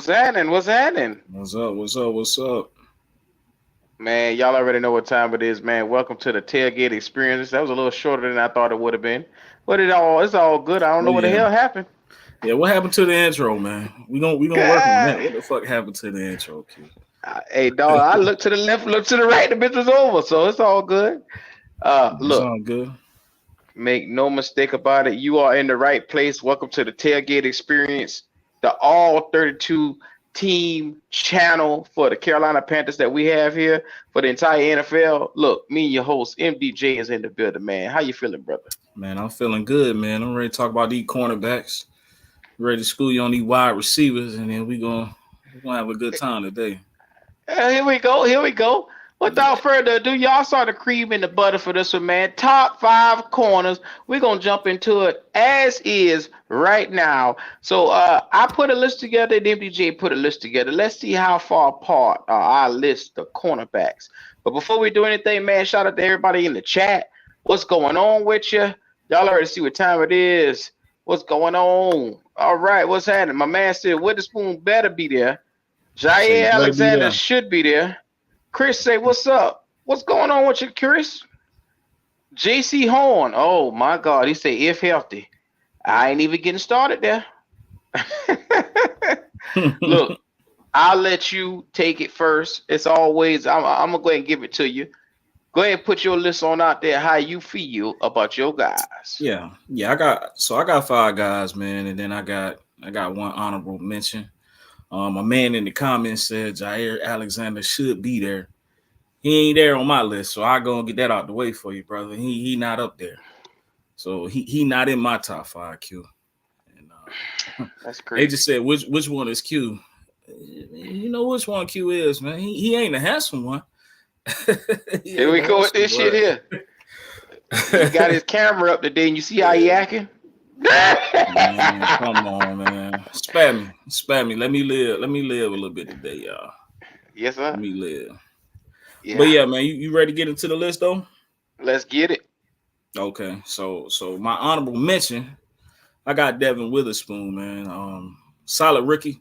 What's happening? What's happening? What's up? What's up? What's up? Man, y'all already know what time it is, man. Welcome to the tailgate experience. That was a little shorter than I thought it would have been. But it's all good. I don't Oh know what the yeah, hell happened. yeah. What happened to the intro, man? We gonna work on that. God. What the fuck happened to the intro, Q? Hey dog, I look to the left, look to the right, the bitch was over, so it's all good. It's Look, all good. make no mistake about it. You are in the right place. Welcome to the tailgate experience, the all 32 team channel for the Carolina Panthers that we have here for the entire NFL. Look, me and your host MDJ is in the building, man. How you feeling, brother? Man, I'm feeling good, man. I'm ready to talk about these cornerbacks. Ready to school you on these wide receivers, and then we gonna have a good time today. Here we go. Here we go. Yeah. Without further ado, y'all saw the cream and the butter for this one, man. Top five corners. We're gonna jump into it as is right now. So I put a list together, and MDJ put a list together. Let's see how far apart our list the cornerbacks. But before we do anything, man, shout out to everybody in the chat. What's going on with you? Y'all already see what time it is. What's going on? All right, what's happening? My man said Witherspoon better be there. Say you Jair better be Alexander there. should be there. Chris say, "What's up? What's going on with you, Chris?" JC Horn. Oh my God, he say if healthy. I ain't even getting started there. Look, I'll let you take it first. It's always I'm gonna go ahead and give it to you. Go ahead and put your list on out there. How you feel about your guys? yeah. I got five guys, man, and then I got one honorable mention. A man in the comments said Jair Alexander should be there. He ain't there on my list, so I go and get that out the way for you, brother. He not up there, so he not in my top five, Q. And That's they crazy. just said which one is Q. You know which one Q is, man. He ain't a handsome one. He Here ain't we a go with handsome this shit here. He got his camera up today, and you see how he acting. Man, come on, man. Spare me. Let me live. Let me live a little bit today, y'all. Yes, Let sir. me live. But Yeah. yeah, man, you ready to get into the list though? Let's get it. Okay, so my honorable mention, I got Devin Witherspoon, man. Solid rookie.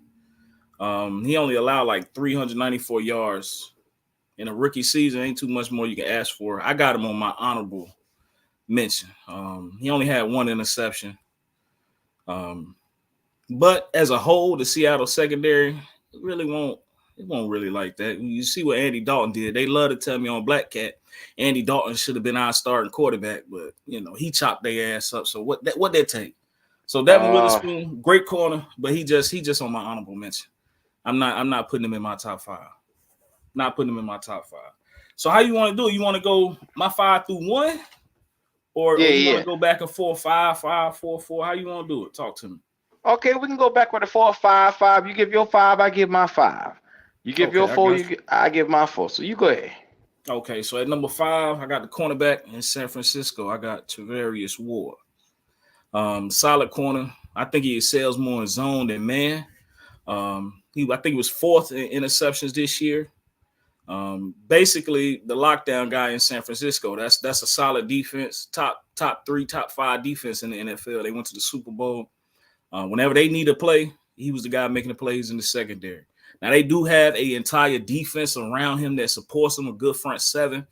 He only allowed like 394 yards in a rookie season. Ain't too much more you can ask for. I got him on my honorable mention. He only had one interception. Um, but as a whole, the Seattle secondary really won't. It won't really like that. You see what Andy Dalton did. They love to tell me on Black Cat, Andy Dalton should have been our starting quarterback, but he chopped their ass up. So what that take? So Devin Uh, Witherspoon, great corner, but he just on my honorable mention. I'm not putting him in my top five. Not putting him in my top five. So how you want to do it? You want to go my 5 through 1, or yeah, you want to yeah. go back and forth 5, 5, 4, 4? How you want to do it? Talk to me. Okay, we can go back with the 4-5-5. You give your five, I give my five. You give your Okay, I four, got you. I give my four. So you go ahead. Okay, so at number 5, I got the cornerback in San Francisco. I got Tavarius Ward. Solid corner. I think he excels more in zone than man. I think he was fourth in interceptions this year. Basically, the lockdown guy in San Francisco. That's a solid defense. Top 3, top 5 defense in the NFL. They went to the Super Bowl. Whenever they need a play, he was the guy making the plays in the secondary. Now they do have an entire defense around him that supports him, a good front seven.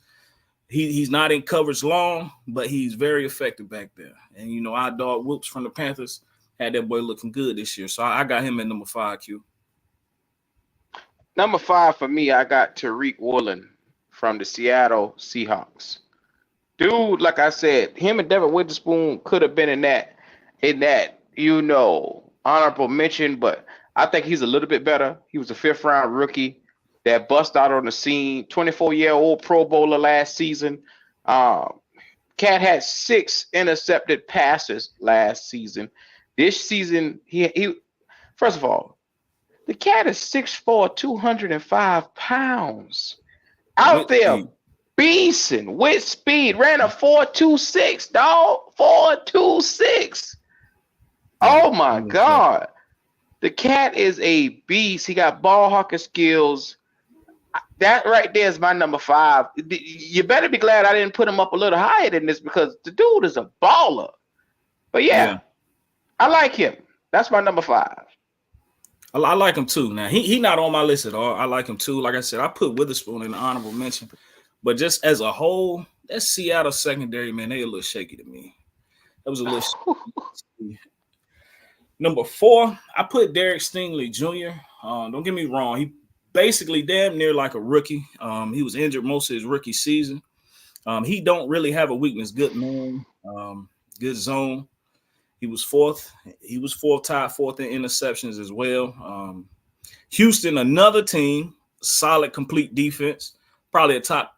He's not in coverage long, but he's very effective back there. And our dog Whoops from the Panthers had that boy looking good this year. So I got him at number 5, Q. Number 5 for me, I got Tariq Woolen from the Seattle Seahawks. Dude, like I said, him and Devin Witherspoon could have been in that honorable mention, but I think he's a little bit better. He was a fifth round rookie that bust out on the scene. 24-year-old Pro Bowler last season. Um, Cat had 6 intercepted passes last season. This season, he first of all, the cat is 6'4", 205 pounds. Out With there speed. beasting with speed. Ran a 4.26, dog. 4.26. Yeah, Oh my he was fast. God. The cat is a beast. He got ball hawking skills. That right there is my number 5. You better be glad I didn't put him up a little higher than this because the dude is a baller. But yeah, Yeah. I like him. That's my number 5. I like him too. Now he not on my list at all. I like him too. Like I said, I put Witherspoon in the honorable mention, but just as a whole, that Seattle secondary, man, they a little shaky to me. That was a little shaky. Number 4, I put Derek Stingley Jr. Don't get me wrong, he basically damn near like a rookie. He was injured most of his rookie season. He don't really have a weakness. Good man, good zone. He was fourth. He was tied fourth in interceptions as well. Houston, another team, solid, complete defense. Probably a top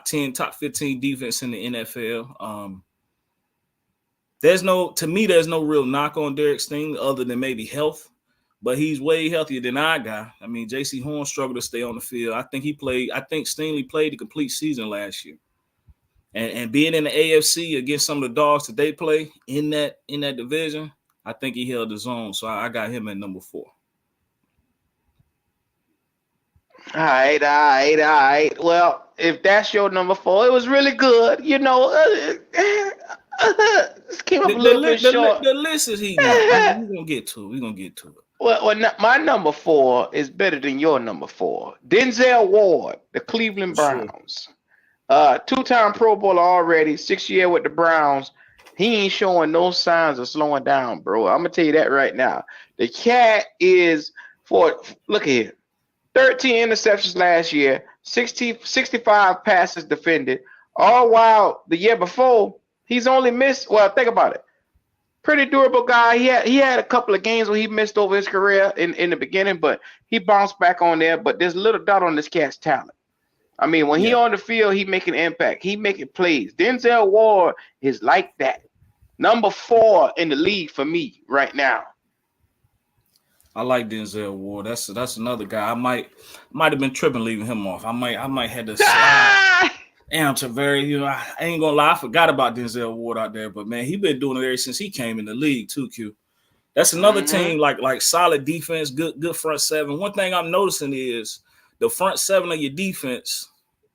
10, top 15 defense in the NFL. There's no real knock on Derek Stingley other than maybe health, but he's way healthier than our guy. I mean, J.C. Horn struggled to stay on the field. I think Stingley played the complete season last year. And being in the AFC against some of the dogs that they play in that division, I think he held his own. So I got him at number 4. All right. Well, if that's your number 4, it was really good. You know, this came up a little bit short. The list is heating up. We're gonna get to it. Well, my number 4 is better than your number 4. Denzel Ward, the Cleveland Browns. Sure. 2-time Pro Bowler already, 6 year with the Browns. He ain't showing no signs of slowing down, bro. I'm gonna tell you that right now. The cat is look here, 13 interceptions last year, 65 passes defended. All while the year before, he's only missed. Well, think about it. Pretty durable guy. He had a couple of games where he missed over his career in the beginning, but he bounced back on there. But there's a little doubt on this cat's talent. I mean, when he on the field, he making impact. He making plays. Denzel Ward is like that. Number 4 in the league for me right now. I like Denzel Ward. That's another guy. I might have been tripping leaving him off. I might have to slide. Damn, Taveri, you know, I ain't gonna lie, I forgot about Denzel Ward out there, but man, he been doing it ever since he came in the league too. Q. That's another team like solid defense, good front seven. One thing I'm noticing is the front seven of your defense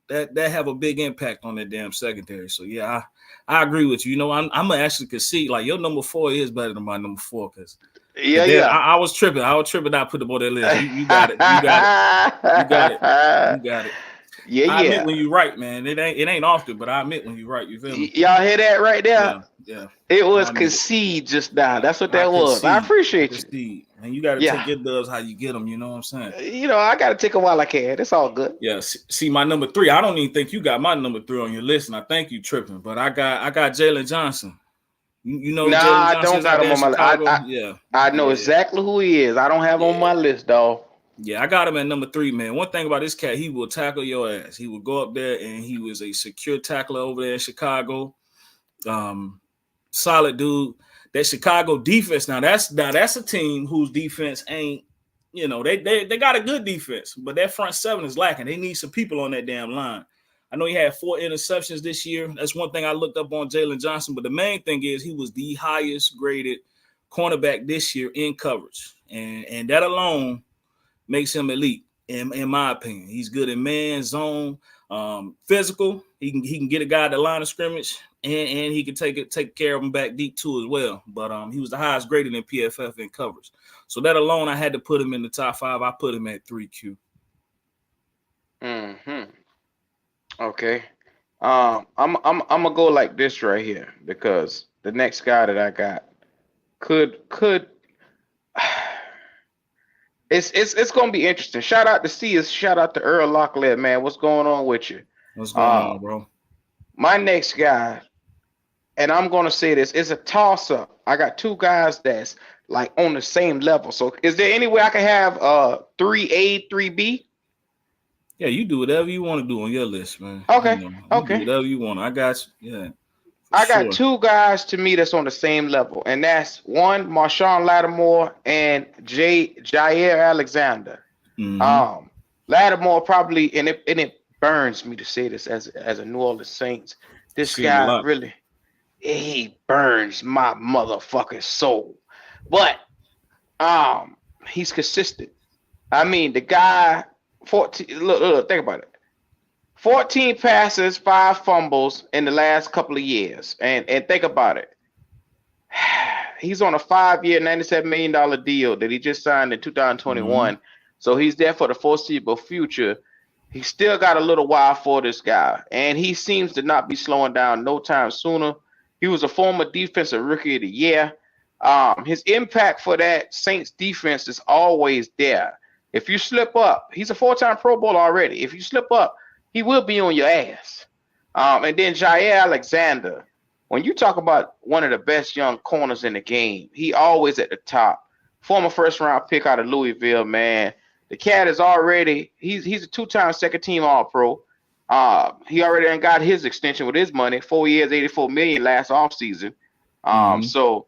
that have a big impact on that damn secondary. So yeah, I agree with you. You know, I'm gonna actually concede like your number 4 is better than my number 4 because I was tripping. I put the ball that list. You got it. Yeah. I admit when you're right, man. It ain't often, but I admit when you're right. You feel me? Y'all hear that right there? Yeah. It was concede just now. That's what that was. I appreciate you. And you got to take your dubs how you get them. You know what I'm saying? You know, I got to take them while I can. It's all good. Yeah. See, my number 3. I don't even think you got my number 3 on your list, and I think you tripping. But I got Jalen Johnson. You know, I don't got him on my list. I know exactly who he is. I don't have him on my list, dog. Yeah, I got him at number 3, man. One thing about this cat, he will tackle your ass. He will go up there, and he was a secure tackler over there in Chicago. Solid dude. That Chicago defense, now that's a team whose defense ain't, you know, they got a good defense, but that front seven is lacking. They need some people on that damn line. I know he had 4 interceptions this year. That's one thing I looked up on Jalen Johnson, but the main thing is he was the highest graded cornerback this year in coverage, and that alone makes him elite, in my opinion. He's good in man, zone, physical. He can get a guy at the line of scrimmage, and he can take care of him back deep too as well. But he was the highest graded in PFF in coverage. So that alone, I had to put him in the top 5. I put him at 3Q. Okay. I'm gonna go like this right here because the next guy that I got could It's gonna be interesting. Shout out to Sears. Shout out to Earl Locklear, man. What's going on with you? What's going on, bro? My next guy, and I'm gonna say this, it's a toss-up. I got 2 guys that's like on the same level. So is there any way I can have 3A, 3B? Yeah, you do whatever you want to do on your list, man. Okay. You do whatever you want. I got you. Yeah. I got 2 guys to me that's on the same level, and that's one Marshawn Lattimore and Jair Alexander. Lattimore probably, and it burns me to say this as a New Orleans Saints. This guy really, he burns my motherfucking soul. But he's consistent. I mean, the guy 14. Look, think about it. 14 passes, 5 fumbles in the last couple of years. And think about it. he's on a 5-year, $97 million deal that he just signed in 2021. So he's there for the foreseeable future. He still got a little while for this guy, and he seems to not be slowing down no time sooner. He was a former defensive rookie of the year. His impact for that Saints defense is always there. If you slip up, he's a 4-time Pro Bowl already. If you slip up, he will be on your ass. And then Jair Alexander, when you talk about one of the best young corners in the game, he always at the top. Former first-round pick out of Louisville, man. The cat is already he's a 2-time second-team All-Pro. He already got his extension with his money, 4 years, $84 million last offseason. So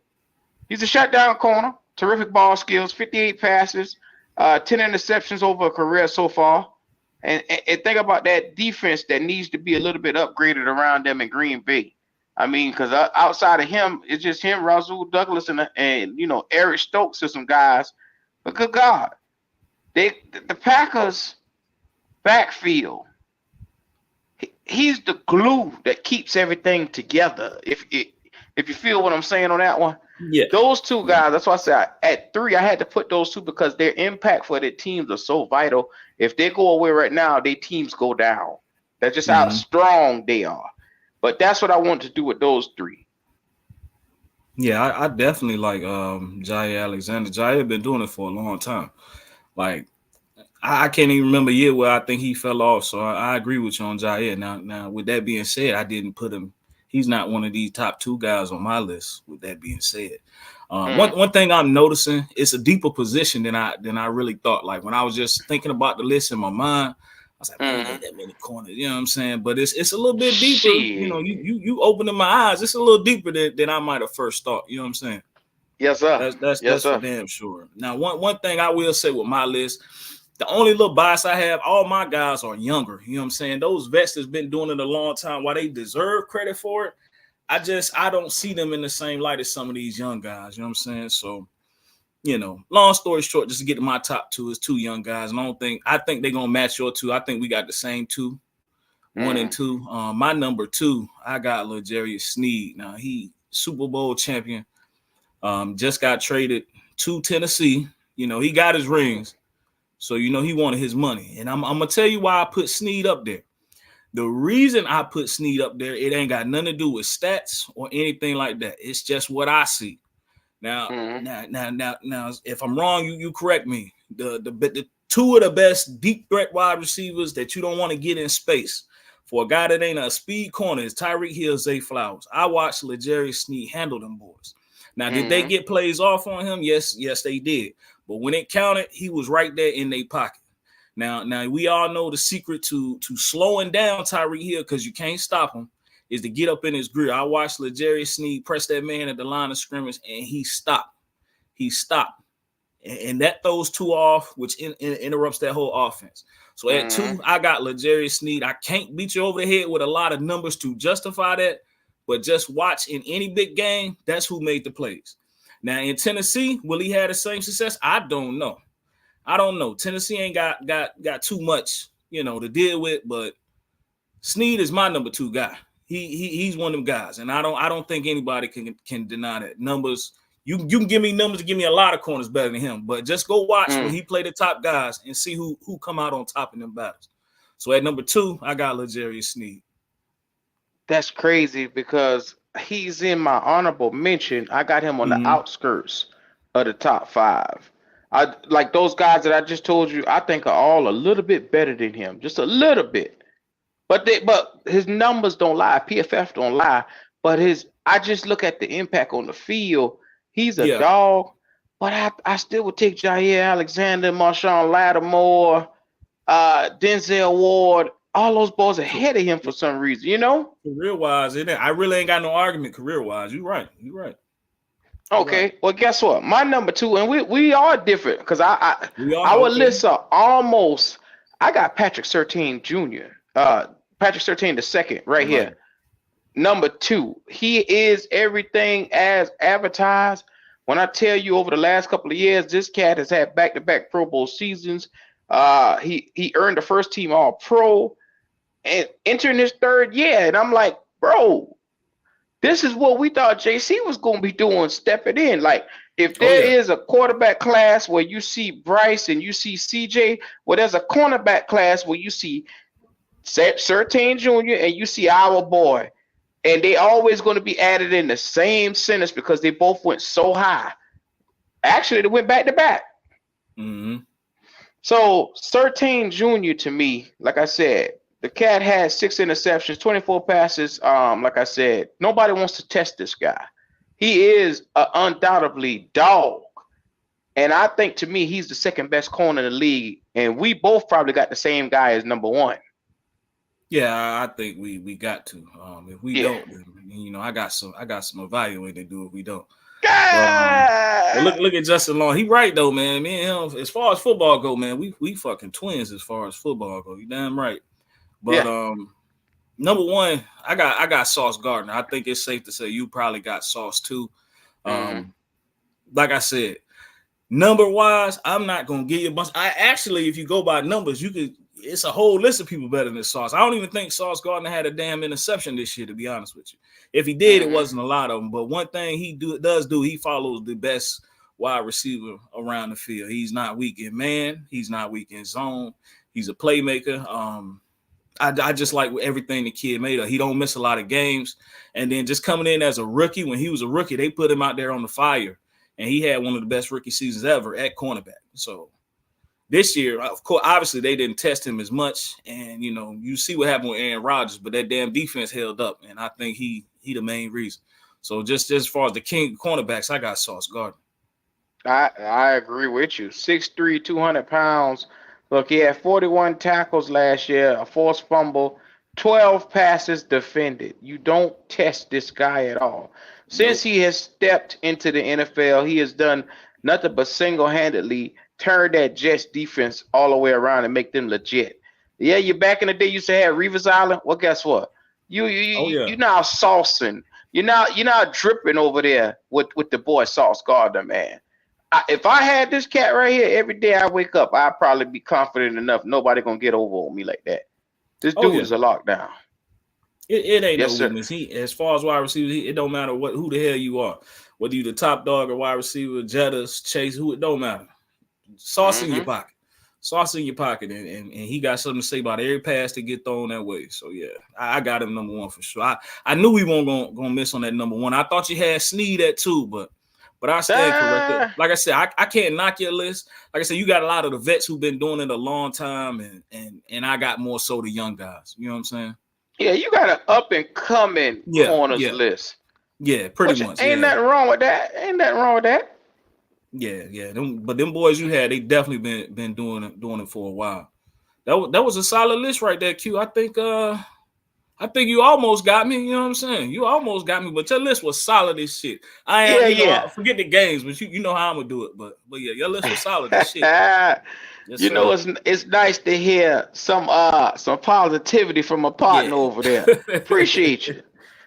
he's a shutdown corner, terrific ball skills, 58 passes, 10 interceptions over a career so far. And think about that defense that needs to be a little bit upgraded around them in Green Bay. I mean, because outside of him, it's just him, Rasul Douglas, and Eric Stokes are some guys. But good God, the Packers backfield, he's the glue that keeps everything together. If you feel what I'm saying on that one. Yeah. Those two guys, that's why I said at 3, I had to put those two because their impact for their teams are so vital. If they go away right now, their teams go down. That's just how strong they are. But that's what I want to do with those 3. Yeah, I definitely like Jair Alexander. Jair been doing it for a long time. Like, I can't even remember a year where I think he fell off. So I agree with you on Jair. Now, with that being said, I didn't put him. He's not one of these top 2 guys on my list. With that being said, one thing I'm noticing, it's a deeper position than I really thought. Like when I was just thinking about the list in my mind, I was like, man, ain't that many corners. You know what I'm saying? But it's a little bit deeper. Shit. You opening my eyes. It's a little deeper than I might have first thought. You know what I'm saying? Yes, sir. That's for damn sure. Now, one thing I will say with my list. The only little bias I have, all my guys are younger. You know what I'm saying? Those vets that's been doing it a long time, while they deserve credit for it, I don't see them in the same light as some of these young guys. You know what I'm saying? So, long story short, just to get to my top 2 is 2 young guys. And I think they're gonna match your 2. I think we got the same 2, 1 and 2. My number 2, I got L'Jarius Sneed. Now he Super Bowl champion. Just got traded to Tennessee. He got his rings. So, he wanted his money. And I'm going to tell you why I put Sneed up there. The reason I put Sneed up there, it ain't got nothing to do with stats or anything like that. It's just what I see. Now, if I'm wrong, you correct me. The 2 of the best deep threat wide receivers that you don't want to get in space for a guy that ain't a speed corner is Tyreek Hill, Zay Flowers. I watched L'Jarius Sneed handle them boys. Now, did they get plays off on him? Yes, they did. But when it counted, he was right there in their pocket. Now we all know the secret to slowing down Tyreek Hill, because you can't stop him, is to get up in his grill. I watched L'Jarius Sneed press that man at the line of scrimmage, and he stopped. And that throws 2 off, which interrupts that whole offense. So at 2, I got L'Jarius Sneed. I can't beat you over the head with a lot of numbers to justify that, but just watch in any big game, that's who made the plays. Now in Tennessee, will he have the same success? I don't know. Tennessee ain't got too much, to deal with, but Sneed is my number 2 guy. He's one of them guys, and I don't think anybody can deny that. Numbers, you can give me numbers to give me a lot of corners better than him, but just go watch when he play the top guys and see who come out on top in them battles. So at number 2, I got L'Jarius Sneed. That's crazy because he's in my honorable mention. I got him on the outskirts of the top 5. I like those guys that I just told you. I think are all a little bit better than him, just a little bit. But his numbers don't lie. PFF don't lie. But I just look at the impact on the field. He's a dog. But I still would take Jair Alexander, Marshawn Lattimore, Denzel Ward. All those boys ahead of him for some reason, Career-wise, I really ain't got no argument career-wise. You're right. Okay, right. Well, guess what? My number 2, and we are different because our lists are almost. I got Patrick Surtain Jr., Patrick Surtain II right here. Number 2, he is everything as advertised. When I tell you over the last couple of years, this cat has had back-to-back Pro Bowl seasons. He earned the first team All-Pro and entering his 3rd year. And I'm like, bro, This is what we thought JC was going to be doing, stepping in. Like, if Oh there yeah. is a quarterback class where you see Bryce and you see CJ, well, there's a cornerback class where you see Surtain Jr. and you see our boy. And they always going to be added in the same sentence because they both went so high. Actually, they went back to back. Mm-hmm. So Surtain Jr. to me, like I said, the cat had 6 interceptions, 24 passes. Like I said, nobody wants to test this guy. He is undoubtedly dog. And I think to me, he's the second best corner in the league. And we both probably got the same guy as number 1. Yeah, I think we got to. If we Yeah. don't, then, I got some evaluating to do if we don't. But God. look at Justin Long. He right though, man. Me and him, as far as football go, man, we fucking twins as far as football go. You damn right. But Yeah. number 1, I got Sauce Gardner. I think it's safe to say you probably got Sauce too. Mm-hmm. Like I said, number wise, I'm not gonna give you a bunch. I actually, if you go by numbers, you could. It's a whole list of people better than Sauce. I don't even think Sauce Gardner had a damn interception this year, to be honest with you. If he did, it wasn't a lot of them. But one thing he does do, he follows the best wide receiver around the field. He's not weak in man. He's not weak in zone. He's a playmaker. I just like everything the kid made of. He don't miss a lot of games. And then just coming in as a rookie, when he was a rookie, they put him out there on the fire. And he had one of the best rookie seasons ever at cornerback. So this year, of course, obviously they didn't test him as much, and you see what happened with Aaron Rodgers, but that damn defense held up, and I think he the main reason. So just as far as the king cornerbacks, I got Sauce Gardner. I agree with you. 6'3", 200 pounds. Look, he had 41 tackles last year, a forced fumble, 12 passes defended. You don't test this guy at all. Since he has stepped into the NFL, he has done nothing but single-handedly turn that Jets defense all the way around and make them legit. Yeah, you back in the day you used to have Reeves Island. Well, guess what? You now saucing. You're now dripping over there with the boy Sauce Gardner, man. If I had this cat right here every day I wake up, I'd probably be confident enough nobody gonna get over on me like that. This dude is a lockdown. It ain't no weakness. He, as far as wide receivers, it don't matter who the hell you are, whether you the top dog or wide receiver, Jettas, Chase, who it don't matter. Sauce in your pocket. Sauce in your pocket, and he got something to say about every pass that get thrown that way. So yeah, I got him number 1 for sure. I knew we weren't gonna miss on that number 1. I thought you had Snead at 2, but I stand corrected. Like I said, I can't knock your list. Like I said, you got a lot of the vets who've been doing it a long time, and I got more so the young guys. You know what I'm saying? Yeah, you got an up and coming corners list. Yeah, pretty much. Ain't nothing wrong with that. Yeah. But them boys you had, they definitely been doing it for a while. That was a solid list right there, Q. I think you almost got me. You know what I'm saying? You almost got me, but your list was solid as shit. I forget the games, but you know how I'm gonna do it. But yeah, your list was solid as shit. Yes, it's nice to hear some positivity from a partner over there. Appreciate you.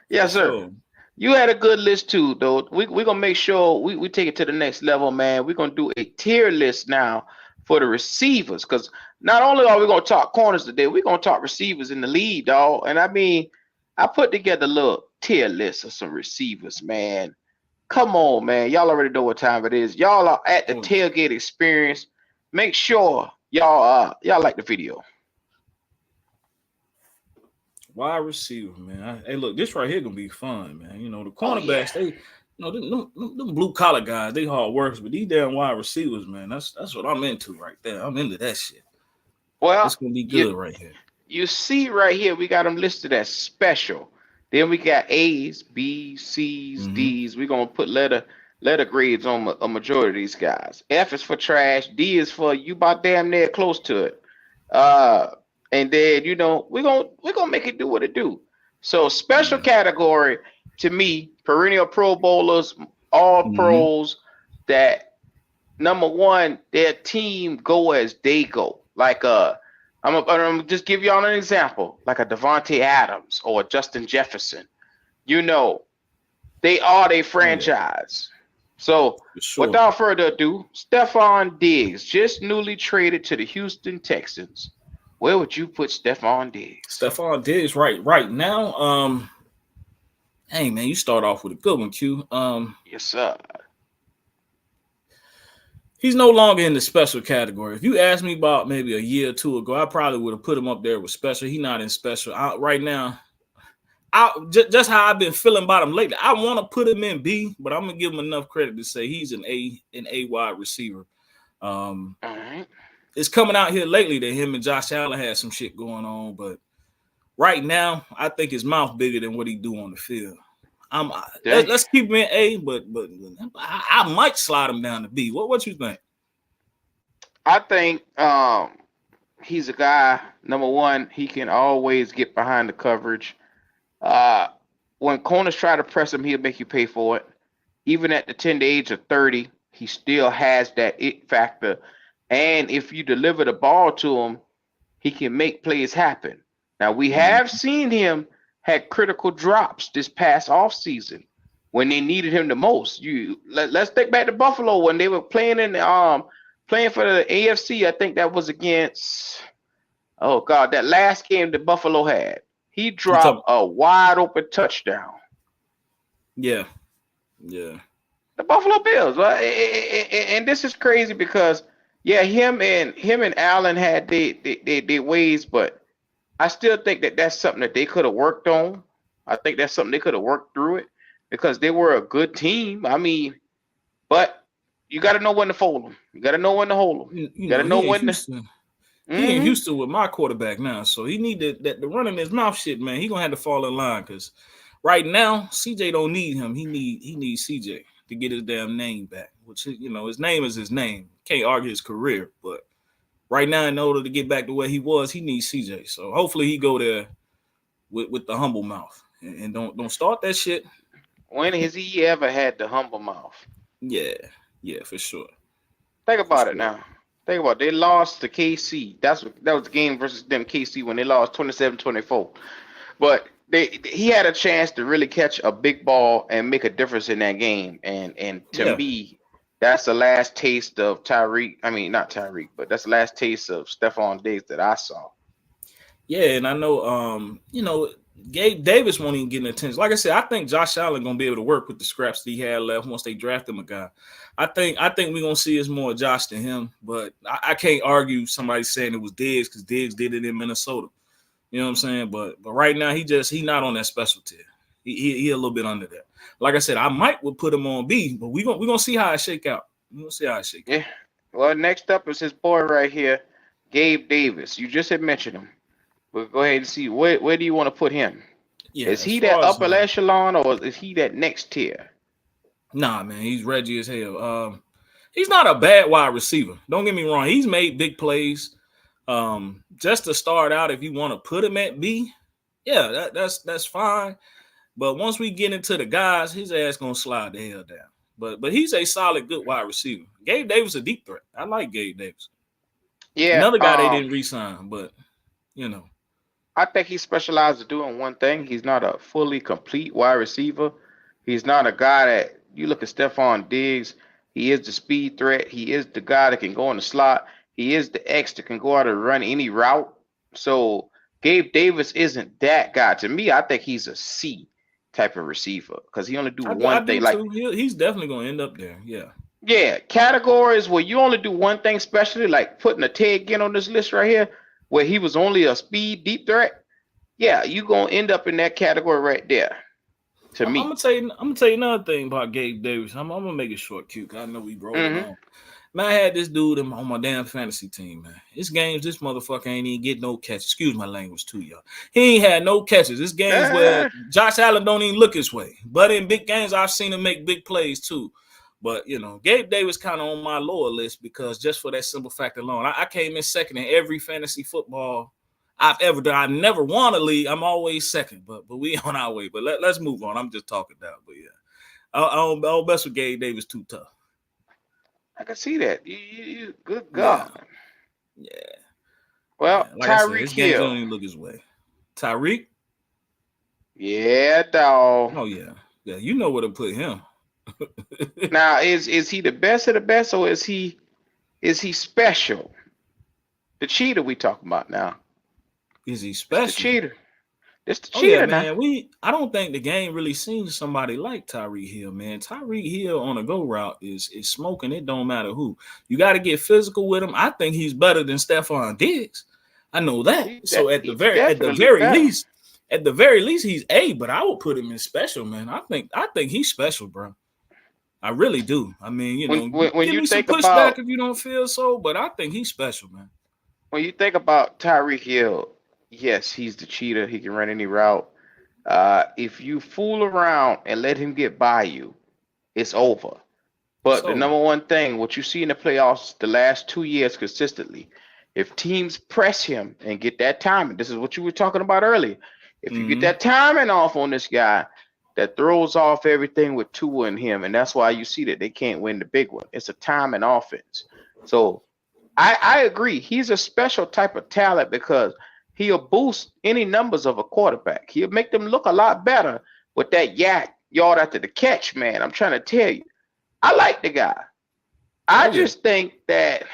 Yes, sir. You had a good list too, though. We're gonna make sure we take it to the next level, man. We're gonna do a tier list now for the receivers, because not only are we gonna talk corners today, we're gonna talk receivers in the league, dog. And I mean, I put together a little tier list of some receivers, man. Come on, man. Y'all already know what time it is. Y'all are at the tailgate experience. Make sure y'all like the video. Wide receiver, man. Hey, look, this right here gonna be fun, man. The cornerbacks, they, them blue collar guys, they hard workers, but these damn wide receivers, man, that's what I'm into right there. I'm into that shit. Well, it's gonna be good right here. You see right here, we got them listed as special. Then we got A's, B's, C's, D's. We're gonna put letter grades on a majority of these guys. F is for trash. D is for you about damn near close to it. And then we're gonna make it do what it do. So special category to me, perennial Pro Bowlers, all pros that number 1, their team go as they go. Like I'm gonna just give y'all an example, like a Devontae Adams or a Justin Jefferson. They are their franchise. So without further ado, Stephon Diggs, just newly traded to the Houston Texans. Where would you put Stephon Diggs? Stephon Diggs right now. Hey man, you start off with a good one, Q. Yes, sir. He's no longer in the special category. If you asked me about maybe a year or two ago, I probably would have put him up there with special. He's not in special right now. Just how I've been feeling about him lately. I want to put him in B, but I'm gonna give him enough credit to say he's an A wide receiver. All right. It's coming out here lately that him and Josh Allen had some shit going on, but right now I think his mouth bigger than what he do on the field. Let's keep him in A, but I might slide him down to B. What you think? I think he's a guy. Number one, he can always get behind the coverage. When corners try to press him, he'll make you pay for it. Even at the tender age of 30, he still has that it factor. And if you deliver the ball to him, he can make plays happen. Now, we have seen him had critical drops this past offseason when they needed him the most. Let's think back to Buffalo when they were playing playing for the AFC. I think that was against that last game that Buffalo had. He dropped a wide open touchdown. Yeah. The Buffalo Bills. And this is crazy because him and Allen had their ways, but I still think that's something that they could have worked on. I think that's something they could have worked through it because they were a good team. I mean, but you got to know when to fold them. You got to know when to hold them. You got to know when to. He in Houston with my quarterback now, so he need that the running his mouth shit, man. He gonna have to fall in line because right now CJ don't need him. He needs CJ to get his damn name back. Which his name is his name. Can't argue his career, but right now in order to get back to where he was, he needs CJ. So hopefully he go there with the humble mouth and don't start that shit. When has he ever had the humble mouth? Yeah, for sure. Think about it now. Think about it. They lost to KC. That was the game versus them KC when they lost 27-24. But he had a chance to really catch a big ball and make a difference in that game. And to me, that's the last taste of Tyreek. I mean, not Tyreek, but that's the last taste of Stephon Diggs that I saw. Yeah, and I know Gabe Davis won't even get attention. Like I said, I think Josh Allen gonna be able to work with the scraps that he had left once they draft him a guy. I think we're gonna see it's more Josh than him, but I can't argue somebody saying it was Diggs because Diggs did it in Minnesota. You know what I'm saying? But right now he not on that special tier. He a little bit under that. Like I said, I would put him on B, but we're gonna see how it shake out. We're gonna see how it shake out. Yeah. Well, next up is his boy right here, Gabe Davis. You just had mentioned him. We'll go ahead and see where do you want to put him? Yeah, is he that upper echelon or is he that next tier? Nah, man, he's Reggie as hell. He's not a bad wide receiver. Don't get me wrong. He's made big plays. Just to start out, if you want to put him at B, that's fine. But once we get into the guys, his ass gonna slide the hell down. But he's a solid, good wide receiver. Gabe Davis a deep threat. I like Gabe Davis. Yeah, another guy they didn't re-sign, but I think he specializes in doing one thing. He's not a fully complete wide receiver. He's not a guy that you look at Stephon Diggs. He is the speed threat. He is the guy that can go in the slot. He is the X that can go out and run any route. So Gabe Davis isn't that guy. To me, I think he's a C type of receiver because he only do one thing. Like he's definitely gonna end up there. Yeah, categories where you only do one thing specially, like putting a Ted Ginn on this list right here, where he was only a speed deep threat. Yeah, you're gonna end up in that category right there. I'm gonna tell you another thing about Gabe Davis. I'm gonna make it short, cute. I know we rolling on. Man, I had this dude on my damn fantasy team, man. This games, this motherfucker ain't even get no catches. Excuse my language too, y'all. He ain't had no catches. This game's where Josh Allen don't even look his way. But in big games, I've seen him make big plays too. But, Gabe Davis kind of on my lower list because just for that simple fact alone, I came in second in every fantasy football I've ever done. I never won a league. I'm always second, but we on our way. But let's move on. I'm just talking down. But yeah, I don't mess with Gabe Davis too tough. I can see that. You good God. Yeah. Well, like Tyreek Hill. Don't even look his way. Tyreek? Yeah, dog. Oh yeah. Yeah, you know where to put him. Now, is he the best of the best, or is he special? The cheater we talking about now. Is he special? It's the cheater. This the Oh yeah, cheater now. man. I don't think the game really seen somebody like Tyreek Hill, man. Tyreek Hill on a go route is smoking. It don't matter who. You got to get physical with him. I think he's better than Stephon Diggs. I know that. So He's definitely better. at the very least, he's A. But I would put him in special, man. I think he's special, bro. I really do. I mean, When give you me some think pushback about if you don't feel so, but I think he's special, man. Tyreek Hill, yes, he's the cheater. He can run any route. If you fool around and let him get by you, it's over. But the So, number one thing, what you see in the playoffs the last 2 years consistently, if teams press him and get that timing, this is what you were talking about earlier. If you get mm-hmm. that timing off on this guy, that throws off everything with Tua and him, and that's why you see that they can't win the big one. It's a timing offense. So I agree. He's a special type of talent because he'll boost any numbers of a quarterback. He'll make them look a lot better with that yard after the catch, man. I'm trying to tell you. I like the guy. I Oh yeah. just think that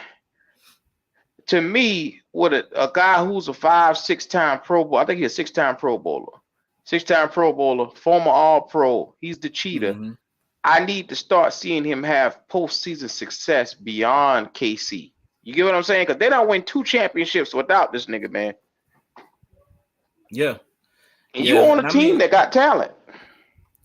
to me, with a guy who's a 5, 6 time Pro Bowl, I think he's a 6 time Pro Bowler. 6 time Pro Bowler, former All Pro. He's the cheater. Mm-hmm. I need to start seeing him have postseason success beyond KC. You get what I'm saying? Because they don't win 2 championships without this nigga, man. Yeah. And you Yeah. on a And I team mean, that got talent.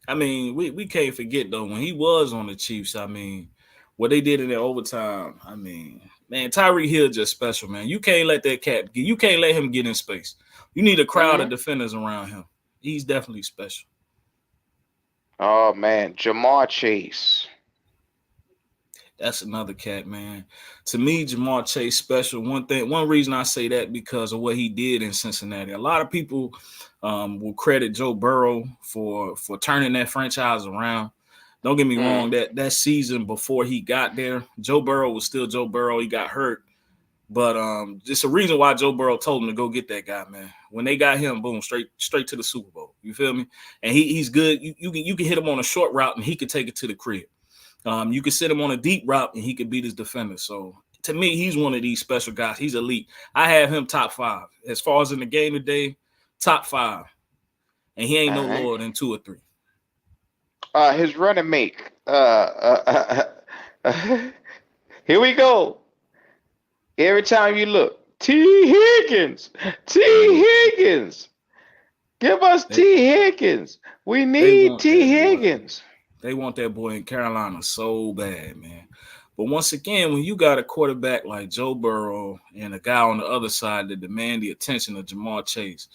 we can't forget though when he was on the Chiefs. I mean, what they did in their overtime. I mean, man, Tyreek Hill just special, man. You can't let that cat. You can't let him get in space. You need a crowd of Mm-hmm. defenders around him. He's definitely special. Oh man, Jamar Chase. That's another cat, man. To me, Jamar Chase special. One reason I say that because of what he did in Cincinnati. A lot of people will credit Joe Burrow for turning that franchise around. Don't get me wrong. That season before he got there, Joe Burrow was still Joe Burrow. He got hurt, but just a reason why Joe Burrow told him to go get that guy, man. When they got him, boom, straight to the Super Bowl. You feel me? And he's good. You can hit him on a short route and he could take it to the crib. You could sit him on a deep route and he could beat his defender. So to me, he's one of these special guys. He's elite. I have him top 5 as far as in the game today, top 5, and he ain't All no right. lower than 2 or 3. His running mate. Here we go. Every time you look, T. Higgins. T. Higgins. Give us T. Higgins. We They need want T. that boy. Higgins. They want that boy in Carolina so bad, man. But once again, when you got a quarterback like Joe Burrow and a guy on the other side that demand the attention of Jamar Chase,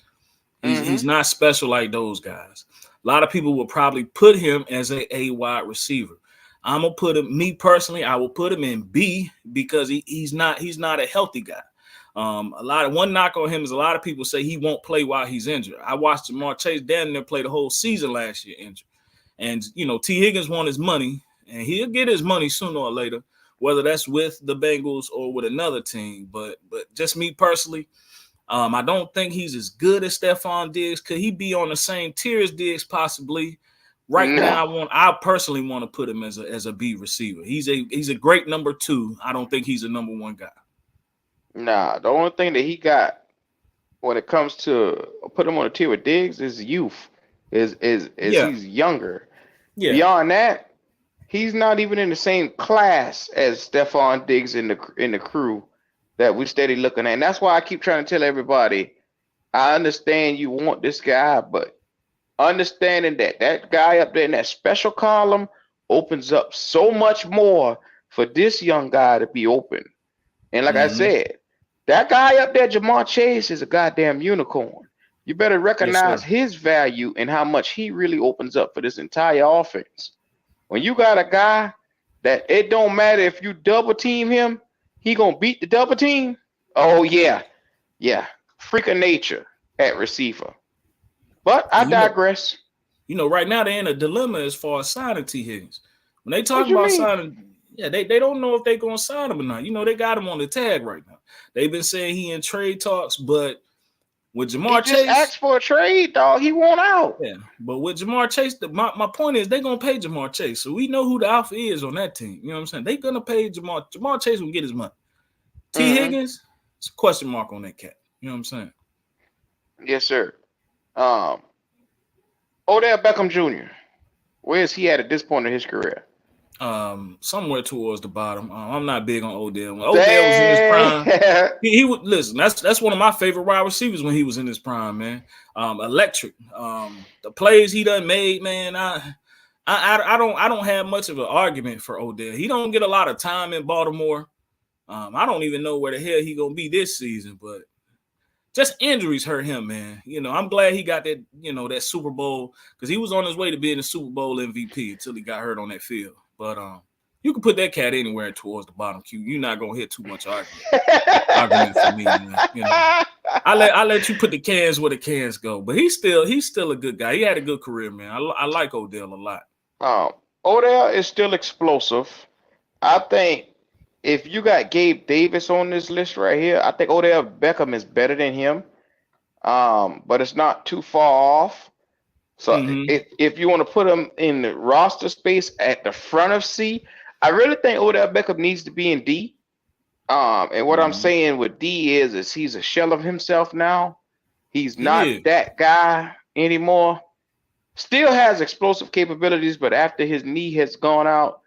he's not special like those guys. A lot of people will probably put him as a wide receiver. I'm gonna put him. Me personally, I will put him in B because he's not a healthy guy. One knock on him is a lot of people say he won't play while he's injured. I watched Jamar Chase down there play the whole season last year injured. And, T. Higgins won his money, and he'll get his money sooner or later, whether that's with the Bengals or with another team. But just me personally, I don't think he's as good as Stephon Diggs. Could he be on the same tier as Diggs possibly? Right now, No. I personally want to put him as a B receiver. He's a great number 2. I don't think he's a number 1 guy. Nah. The only thing that he got when it comes to put him on a tier with Diggs is youth. Is Yeah. he's younger. Yeah. Beyond that, he's not even in the same class as Stephon Diggs in the crew that we steady looking at. And that's why I keep trying to tell everybody, I understand you want this guy, but understanding that guy up there in that special column opens up so much more for this young guy to be open. And like I said, that guy up there, Jamar Chase, is a goddamn unicorn. You better Yes, recognize sir. his value and how much he really opens up for this entire offense. When you got a guy that it don't matter if you double team him, he gonna beat the double team. Oh yeah, freak of nature at receiver. But I And digress. right now they're in a dilemma as far as signing T. Higgins. When they What talk you about mean? signing, they don't know if they're going to sign him or not. They got him on the tag right now. They've been saying he in trade talks, but with He Jamar just Chase, asked for a trade, dog. He won out. yeah. But with Jamar Chase, my point is they're going to pay Jamar Chase. So we know who the alpha is on that team. You know what I'm saying? They're going to pay Jamar. Jamar Chase will get his money. T. Mm-hmm. Higgins, it's a question mark on that cat. You know what I'm saying? Yes, sir. Um, Odell Beckham Jr. Where is he at this point in his career? Somewhere towards the bottom. I'm not big on Odell. When Odell was in his prime, Damn. he would listen. That's one of my favorite wide receivers when he was in his prime, man. Electric. The plays he done made, man. I don't have much of an argument for Odell. He don't get a lot of time in Baltimore. I don't even know where the hell he gonna be this season, but just injuries hurt him, man. I'm glad he got that, that Super Bowl, because he was on his way to being the Super Bowl MVP until he got hurt on that field. But you can put that cat anywhere towards the bottom, Q. You're not gonna hit too much argument for me, man. I let you put the cans where the cans go. But he's still a good guy. He had a good career, man. I like Odell a lot. Odell is still explosive. I think if you got Gabe Davis on this list right here, I think Odell Beckham is better than him. But it's not too far off. So if you want to put him in the roster space at the front of C, I really think Odell Beckham needs to be in D. And what I'm saying with D is he's a shell of himself now. He's not that guy anymore. Still has explosive capabilities, but after his knee has gone out,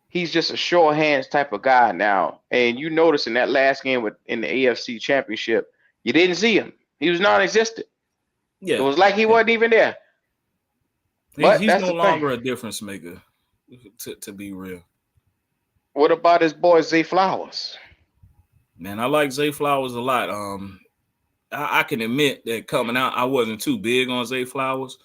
he's just a sure hands type of guy now. And you notice in that last game in the AFC Championship, you didn't see him. He was non-existent. Yeah, it was like he wasn't even there. But he's no longer a difference maker, to be real. What about his boy Zay Flowers? Man, I like Zay Flowers a lot. I can admit that coming out, I wasn't too big on Zay Flowers,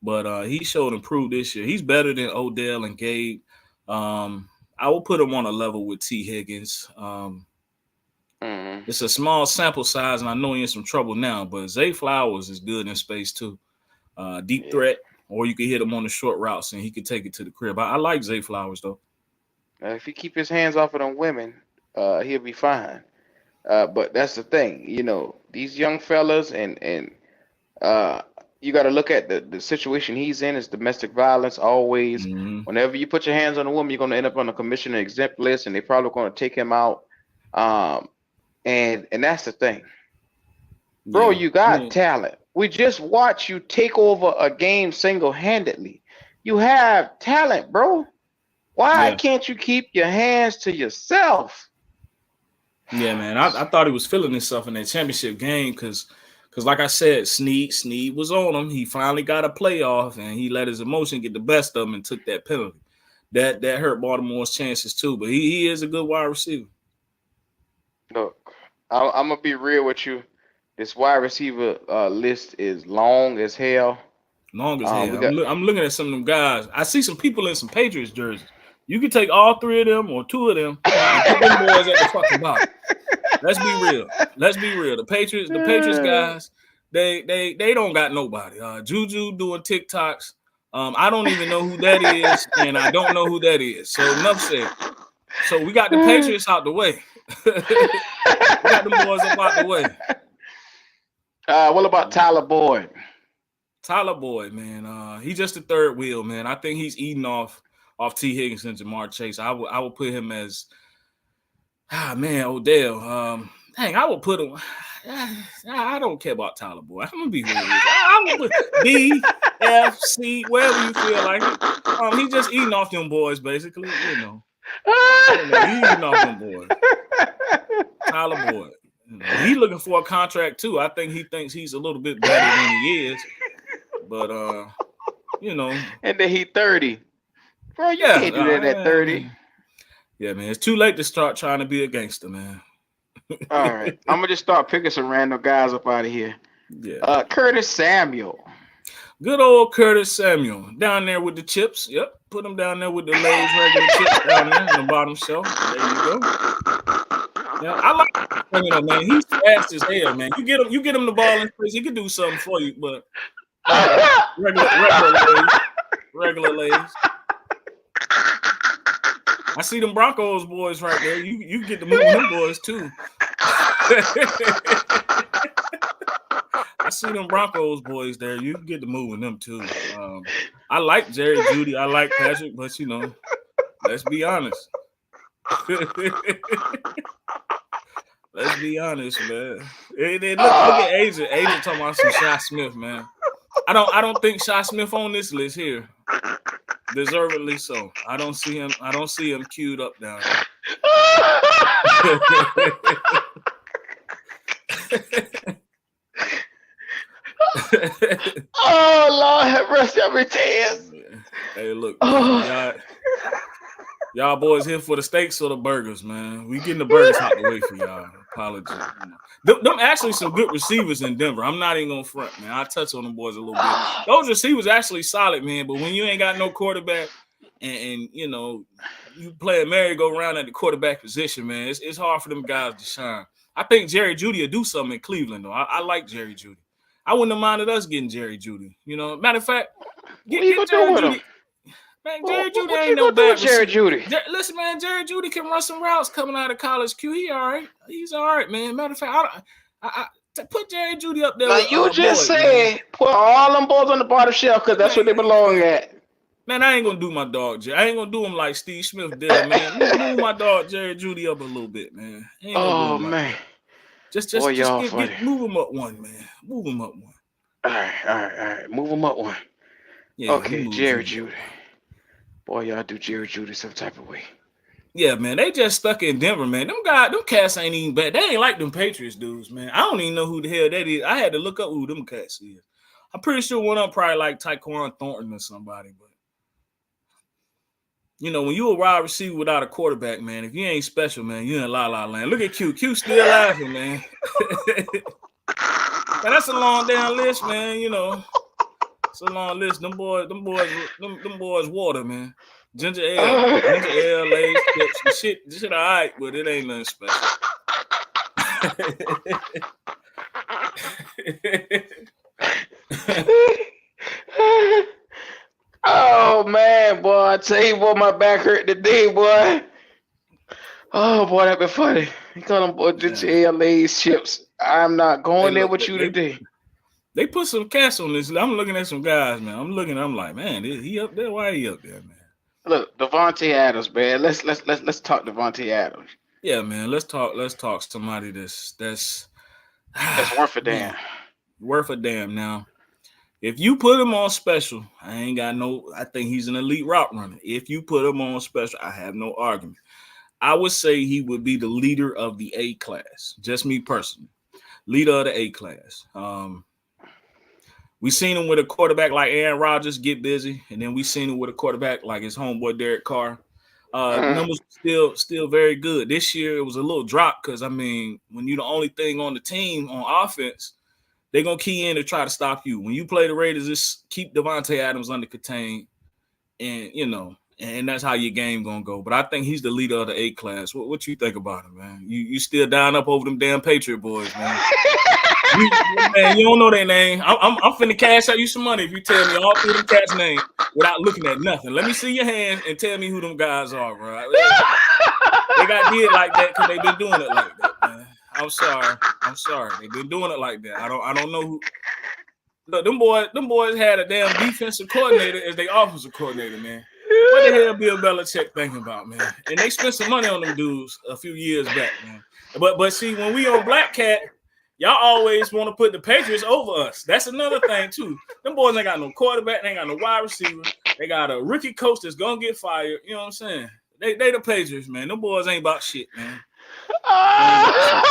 but he showed improved this year. He's better than Odell and Gabe. I will put him on a level with T. Higgins. It's a small sample size, and I know he's in some trouble now, but Zay Flowers is good in space too. Deep threat, or you can hit him on the short routes, and he can take it to the crib. I like Zay Flowers, though. If he keep his hands off of them women, he'll be fine. But that's the thing, these young fellas, and you got to look at the situation he's in is domestic violence always. Whenever you put your hands on a woman, you're going to end up on a commissioner exempt list, and they're probably going to take him out. And that's the thing. Bro, you got talent. We just watched you take over a game single-handedly. You have talent, bro. Why can't you keep your hands to yourself? Yeah, man. I thought he was feeling himself in that championship game because like I said, Snead was on him. He finally got a playoff, and he let his emotion get the best of him and took that penalty. That hurt Baltimore's chances too, but he is a good wide receiver. Look, I'm going to be real with you. This wide receiver list is long as hell. Long as hell. I'm looking at some of them guys. I see some people in some Patriots jerseys. You can take all three of them or two of them and put them boys at the fucking bottom. Let's be real. The Patriots guys, they don't got nobody. Juju doing TikToks. I don't even know who that is, and I don't know who that is. So enough said. So we got the Patriots out the way. We got them boys up out the way. What about Tyler Boyd? Tyler Boyd, man. He's just the third wheel, man. I think he's eating off T. Higgins and Jamar Chase. I would put him as Odell. I would put him. I don't care about Tyler Boyd. I'm gonna be real. I would put B, F, C, wherever you feel like it. He's just eating off them boys, basically. He's eating off them boys. Tyler Boyd. He's looking for a contract too. I think he thinks he's a little bit better than he is. But and then he 30. Bro, you can't do that at 30. Yeah, man. It's too late to start trying to be a gangster, man. All right. I'm gonna just start picking some random guys up out of here. Yeah. Curtis Samuel. Good old Curtis Samuel. Down there with the chips. Yep. Put him down there with the Lay's regular chips down there on the bottom shelf. There you go. Yeah, I like man. He's fast as hell, man. You get him the ball in space, he can do something for you, but regular Lays. I see them Broncos boys right there. You get to move them boys too. I see them Broncos boys there. You can get to moving them too. I like Jerry Jeudy. I like Patrick, but let's be honest. Let's be honest, man. Look at Agent. Agent talking about some Shy Smith, man. I don't think Shy Smith on this list here. Deservedly so. I don't see him queued up down there. Oh Lord, have mercy on me, tears. Hey, look, man, y'all boys here for the steaks or the burgers, man. We getting the burgers out the way for y'all. Apologies. Them actually some good receivers in Denver. I'm not even gonna front, man. I'll touch on them boys a little bit. Those receivers actually solid, man. But when you ain't got no quarterback and you know you play a merry-go-round at the quarterback position, man, it's hard for them guys to shine. I think Jerry Jeudy will do something in Cleveland, though. I like Jerry Jeudy. I wouldn't have minded us getting Jerry Jeudy. You know, matter of fact, get Jerry Jeudy. Man, Jerry Jeudy ain't no bad Jerry Jeudy. Listen, man, Jerry Jeudy can run some routes coming out of college. He all right. He's all right, man. Matter of fact, I put Jerry Jeudy up there. Now, you just said put all them boys on the bottom shelf because that's where they belong at. Man, I ain't gonna do my dog Jerry. I ain't gonna do him like Steve Smith did, man. Move my dog Jerry Jeudy up a little bit, man. Oh man, just move him up one, man. Move him up one. All right. Move him up one. Yeah, okay, Jerry Jeudy. Boy, y'all do Jerry Jeudy some type of way. Yeah, man, they just stuck in Denver, man. Them cats ain't even bad. They ain't like them Patriots dudes, man. I don't even know who the hell that is. I had to look up who them cats is. I'm pretty sure one of them probably like Tyquan Thornton or somebody, but you know, when you a wide receiver without a quarterback, man, if you ain't special, man, you in la la land. Look at Q. Q still laughing, man. Man, that's a long damn list, man. You know, it's a long list. Them boys, water, man. Ginger ale, Lay's chips, shit, all right, but it ain't nothing special. Oh man, boy! I tell you, boy, my back hurt today, boy. Oh boy, that been funny. You call them boy ginger ale, Lay's chips. I'm not going there with you today. They put some cats on this. I'm looking at some guys, man. I'm like, man, is he up there? Why he up there, man? Look, Davante Adams, man. Let's talk Davante Adams. Yeah, man. Let's talk somebody that's worth a damn. Worth a damn. Now, if you put him on special, I think he's an elite route runner. If you put him on special, I have no argument. I would say he would be the leader of the A class. Just me personally. Leader of the A class. We seen him with a quarterback like Aaron Rodgers get busy, and then we seen him with a quarterback like his homeboy Derek Carr. Numbers still very good. This year it was a little drop because when you're the only thing on the team on offense, they're gonna key in to try to stop you. When you play the Raiders, just keep Davante Adams under contain, and and that's how your game gonna go. But I think he's the leader of the A class. What you think about him, man? You still down up over them damn Patriot boys, man? Man, you don't know their name. I'm finna cash out you some money if you tell me all three of them cats' names without looking at nothing. Let me see your hands and tell me who them guys are, bro. They got did like that because they've been doing it like that, man. I'm sorry. They've been doing it like that. I don't know who. Look, them boys had a damn defensive coordinator as their offensive coordinator, man. What the hell Bill Belichick thinking about, man? And they spent some money on them dudes a few years back, man. But see, when we on Black Cat, y'all always want to put the Patriots over us. That's another thing, too. Them boys ain't got no quarterback. They ain't got no wide receiver. They got a rookie coach that's going to get fired. You know what I'm saying? They the Patriots, man. Them boys ain't about shit, man.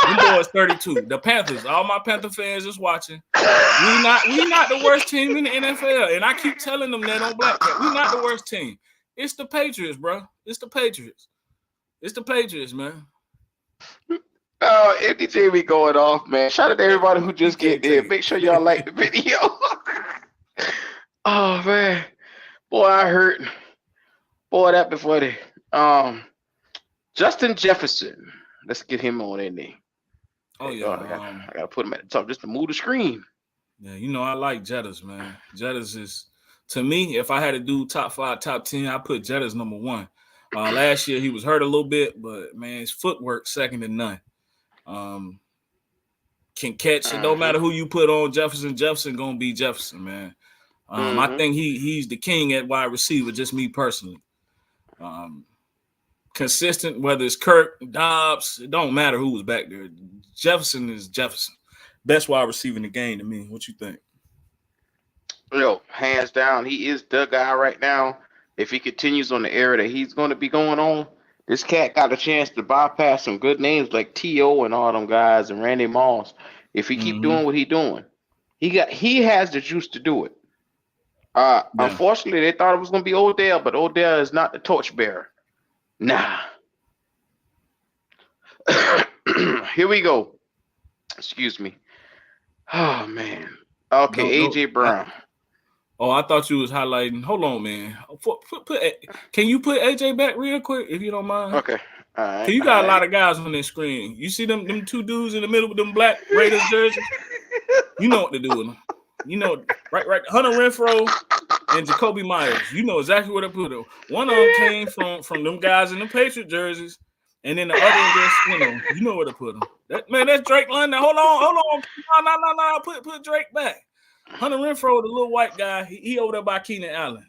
Them boys 32. The Panthers, all my Panther fans is watching. We not the worst team in the NFL. And I keep telling them that on Black Cat. We not the worst team. It's the Patriots, bro. It's the Patriots. It's the Patriots, man. Oh, MDJ be going off, man. Shout out to everybody who just get there. Make sure y'all like the video. Oh man, boy, I hurt. Boy, that be funny. Justin Jefferson. Let's get him on in there. Oh yeah, I gotta put him at the top just to move the screen. Yeah, I like Jettas, man. Jettas is, to me, if I had to do top 5, top 10, I put Jettas number 1. Last year he was hurt a little bit, but man, his footwork second to none. Can catch it. No matter who you put on Jefferson gonna be Jefferson, man. I think he's the king at wide receiver, just me personally. Consistent, whether it's Kirk, Dobbs, it don't matter who was back there. Jefferson is Jefferson. Best wide receiver in the game to me. What you think? Hands down, he is the guy right now. If he continues on the era that he's going to be going on, this cat got a chance to bypass some good names like T.O. and all them guys and Randy Moss. If he keep Mm-hmm. doing what he doing, he has the juice to do it. Yeah. Unfortunately, they thought it was going to be Odell, but Odell is not the torchbearer. Nah. Here we go. Excuse me. Oh man. Okay, Don't. AJ Brown. I thought you was highlighting. Hold on, man. Can you put AJ back real quick if you don't mind? Okay. All right. Cause you got a lot of guys on this screen. You see them two dudes in the middle with them black Raiders jerseys. You know what to do with them. You know, right. Hunter Renfro and Jacoby Myers. You know exactly where to put them. One of them came from them guys in the Patriot jerseys, and then the other just, you know where to put them. That's Drake London. Hold on. No. Put Drake back. Hunter Renfro, the little white guy, he over there by Keenan Allen.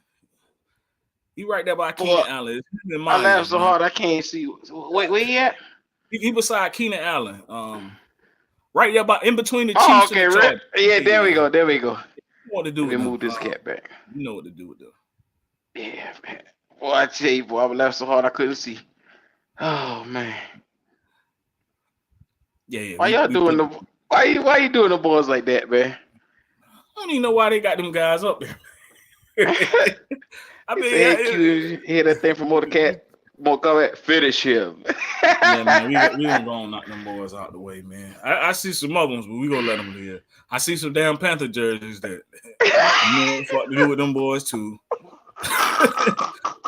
He right there by Keenan Allen. I laughed so hard I can't see. Wait, where he at? He beside Keenan Allen. Right there by in between the Chiefs. Oh, okay, and the right. Yeah, there we go. You know what to do with move this cat back. You know what to do with them. Yeah, man. Boy, I tell you, boy, I laughed so hard I couldn't see. Oh man. Yeah. Why you doing the boys like that, man? I don't even know why they got them guys up there. I mean, hear that thing from Motorcat, finish him. Yeah, man, we gonna go and knock them boys out the way, man. I see some other ones, but we gonna let them live. I see some damn Panther jerseys that you know what to do with them boys too.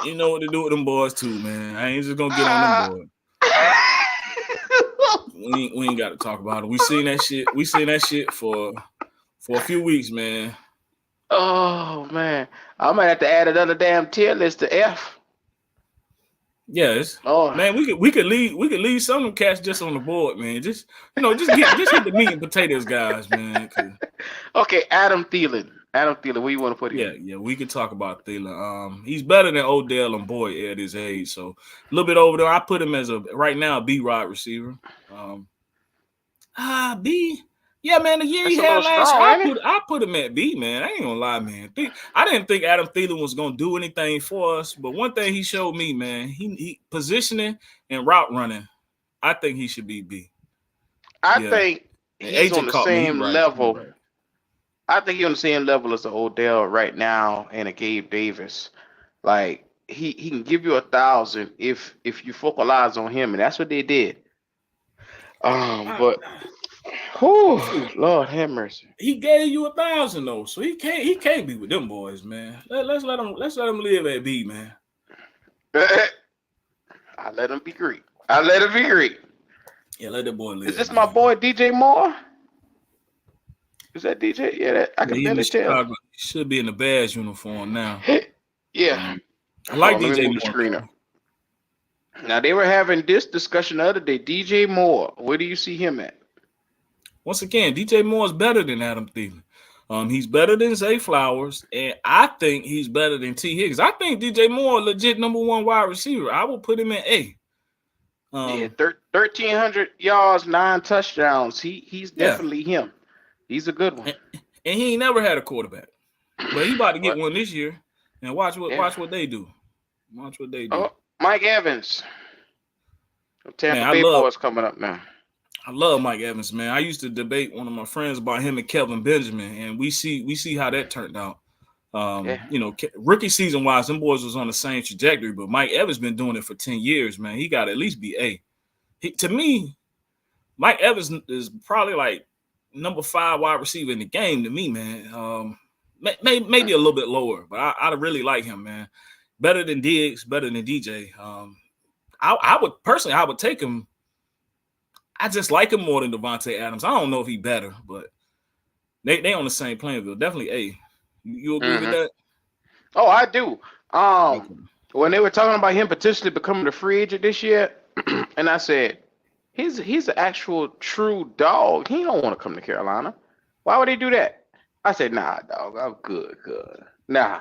You know what to do with them boys too, man. I ain't just gonna get on them boys. We ain't got to talk about it. We seen that shit for a few weeks, man. Oh man, I might have to add another damn tier list to F. Yes. Oh man, we could leave some of them cats just on the board, man. Just hit the meat and potatoes, guys, man. Okay, Adam Thielen. Where you want to put him? Yeah, we could talk about Thielen. He's better than Odell and Boyd at his age, so a little bit over there. I put him as right now a B wide receiver. B. Yeah, man, the year he had last year, I put him at B, man. I ain't gonna lie, man. I didn't think Adam Thielen was gonna do anything for us, but one thing he showed me, man, he positioning and route running, I think he should be B. I think he's on the same level. I think he's on the same level as the Odell right now and a Gabe Davis. Like he can give you 1,000 if you focalize on him, and that's what they did. But Lord have mercy. He gave you 1,000 though, so he can't be with them boys, man. Let's let him live at B, man. I let him be great. Yeah, let that boy live. Is this my boy DJ Moore? Is that DJ? Yeah, I can barely tell. He should be in the Bears uniform now. Yeah. I like DJ Moore. Now they were having this discussion the other day. DJ Moore, where do you see him at? Once again, DJ Moore is better than Adam Thielen. He's better than Zay Flowers, and I think he's better than T. Higgins. I think DJ Moore legit number one wide receiver. I will put him in A. 1,300 yards, 9 touchdowns. He's definitely him. He's a good one. And he ain't never had a quarterback. But he about to get one this year. And watch what they do. Watch what they do. Oh, Mike Evans. Tampa Bay boys coming up now. I love Mike Evans, man. I used to debate one of my friends about him and Kelvin Benjamin, and we see how that turned out. You know, rookie season wise, them boys was on the same trajectory, but Mike Evans been doing it for 10 years, man. He got to at least be A. To me, Mike Evans is probably like number 5 wide receiver in the game to me, man. Maybe a little bit lower, but I really like him, man. Better than Diggs, better than DJ. I would take him. I just like him more than Devontae Adams. I don't know if he's better, but they on the same playing field. Definitely A. You agree with that? Oh, I do. When they were talking about him potentially becoming a free agent this year, and I said, he's an actual true dog. He don't want to come to Carolina. Why would he do that? I said, nah, dog. I'm good. Nah,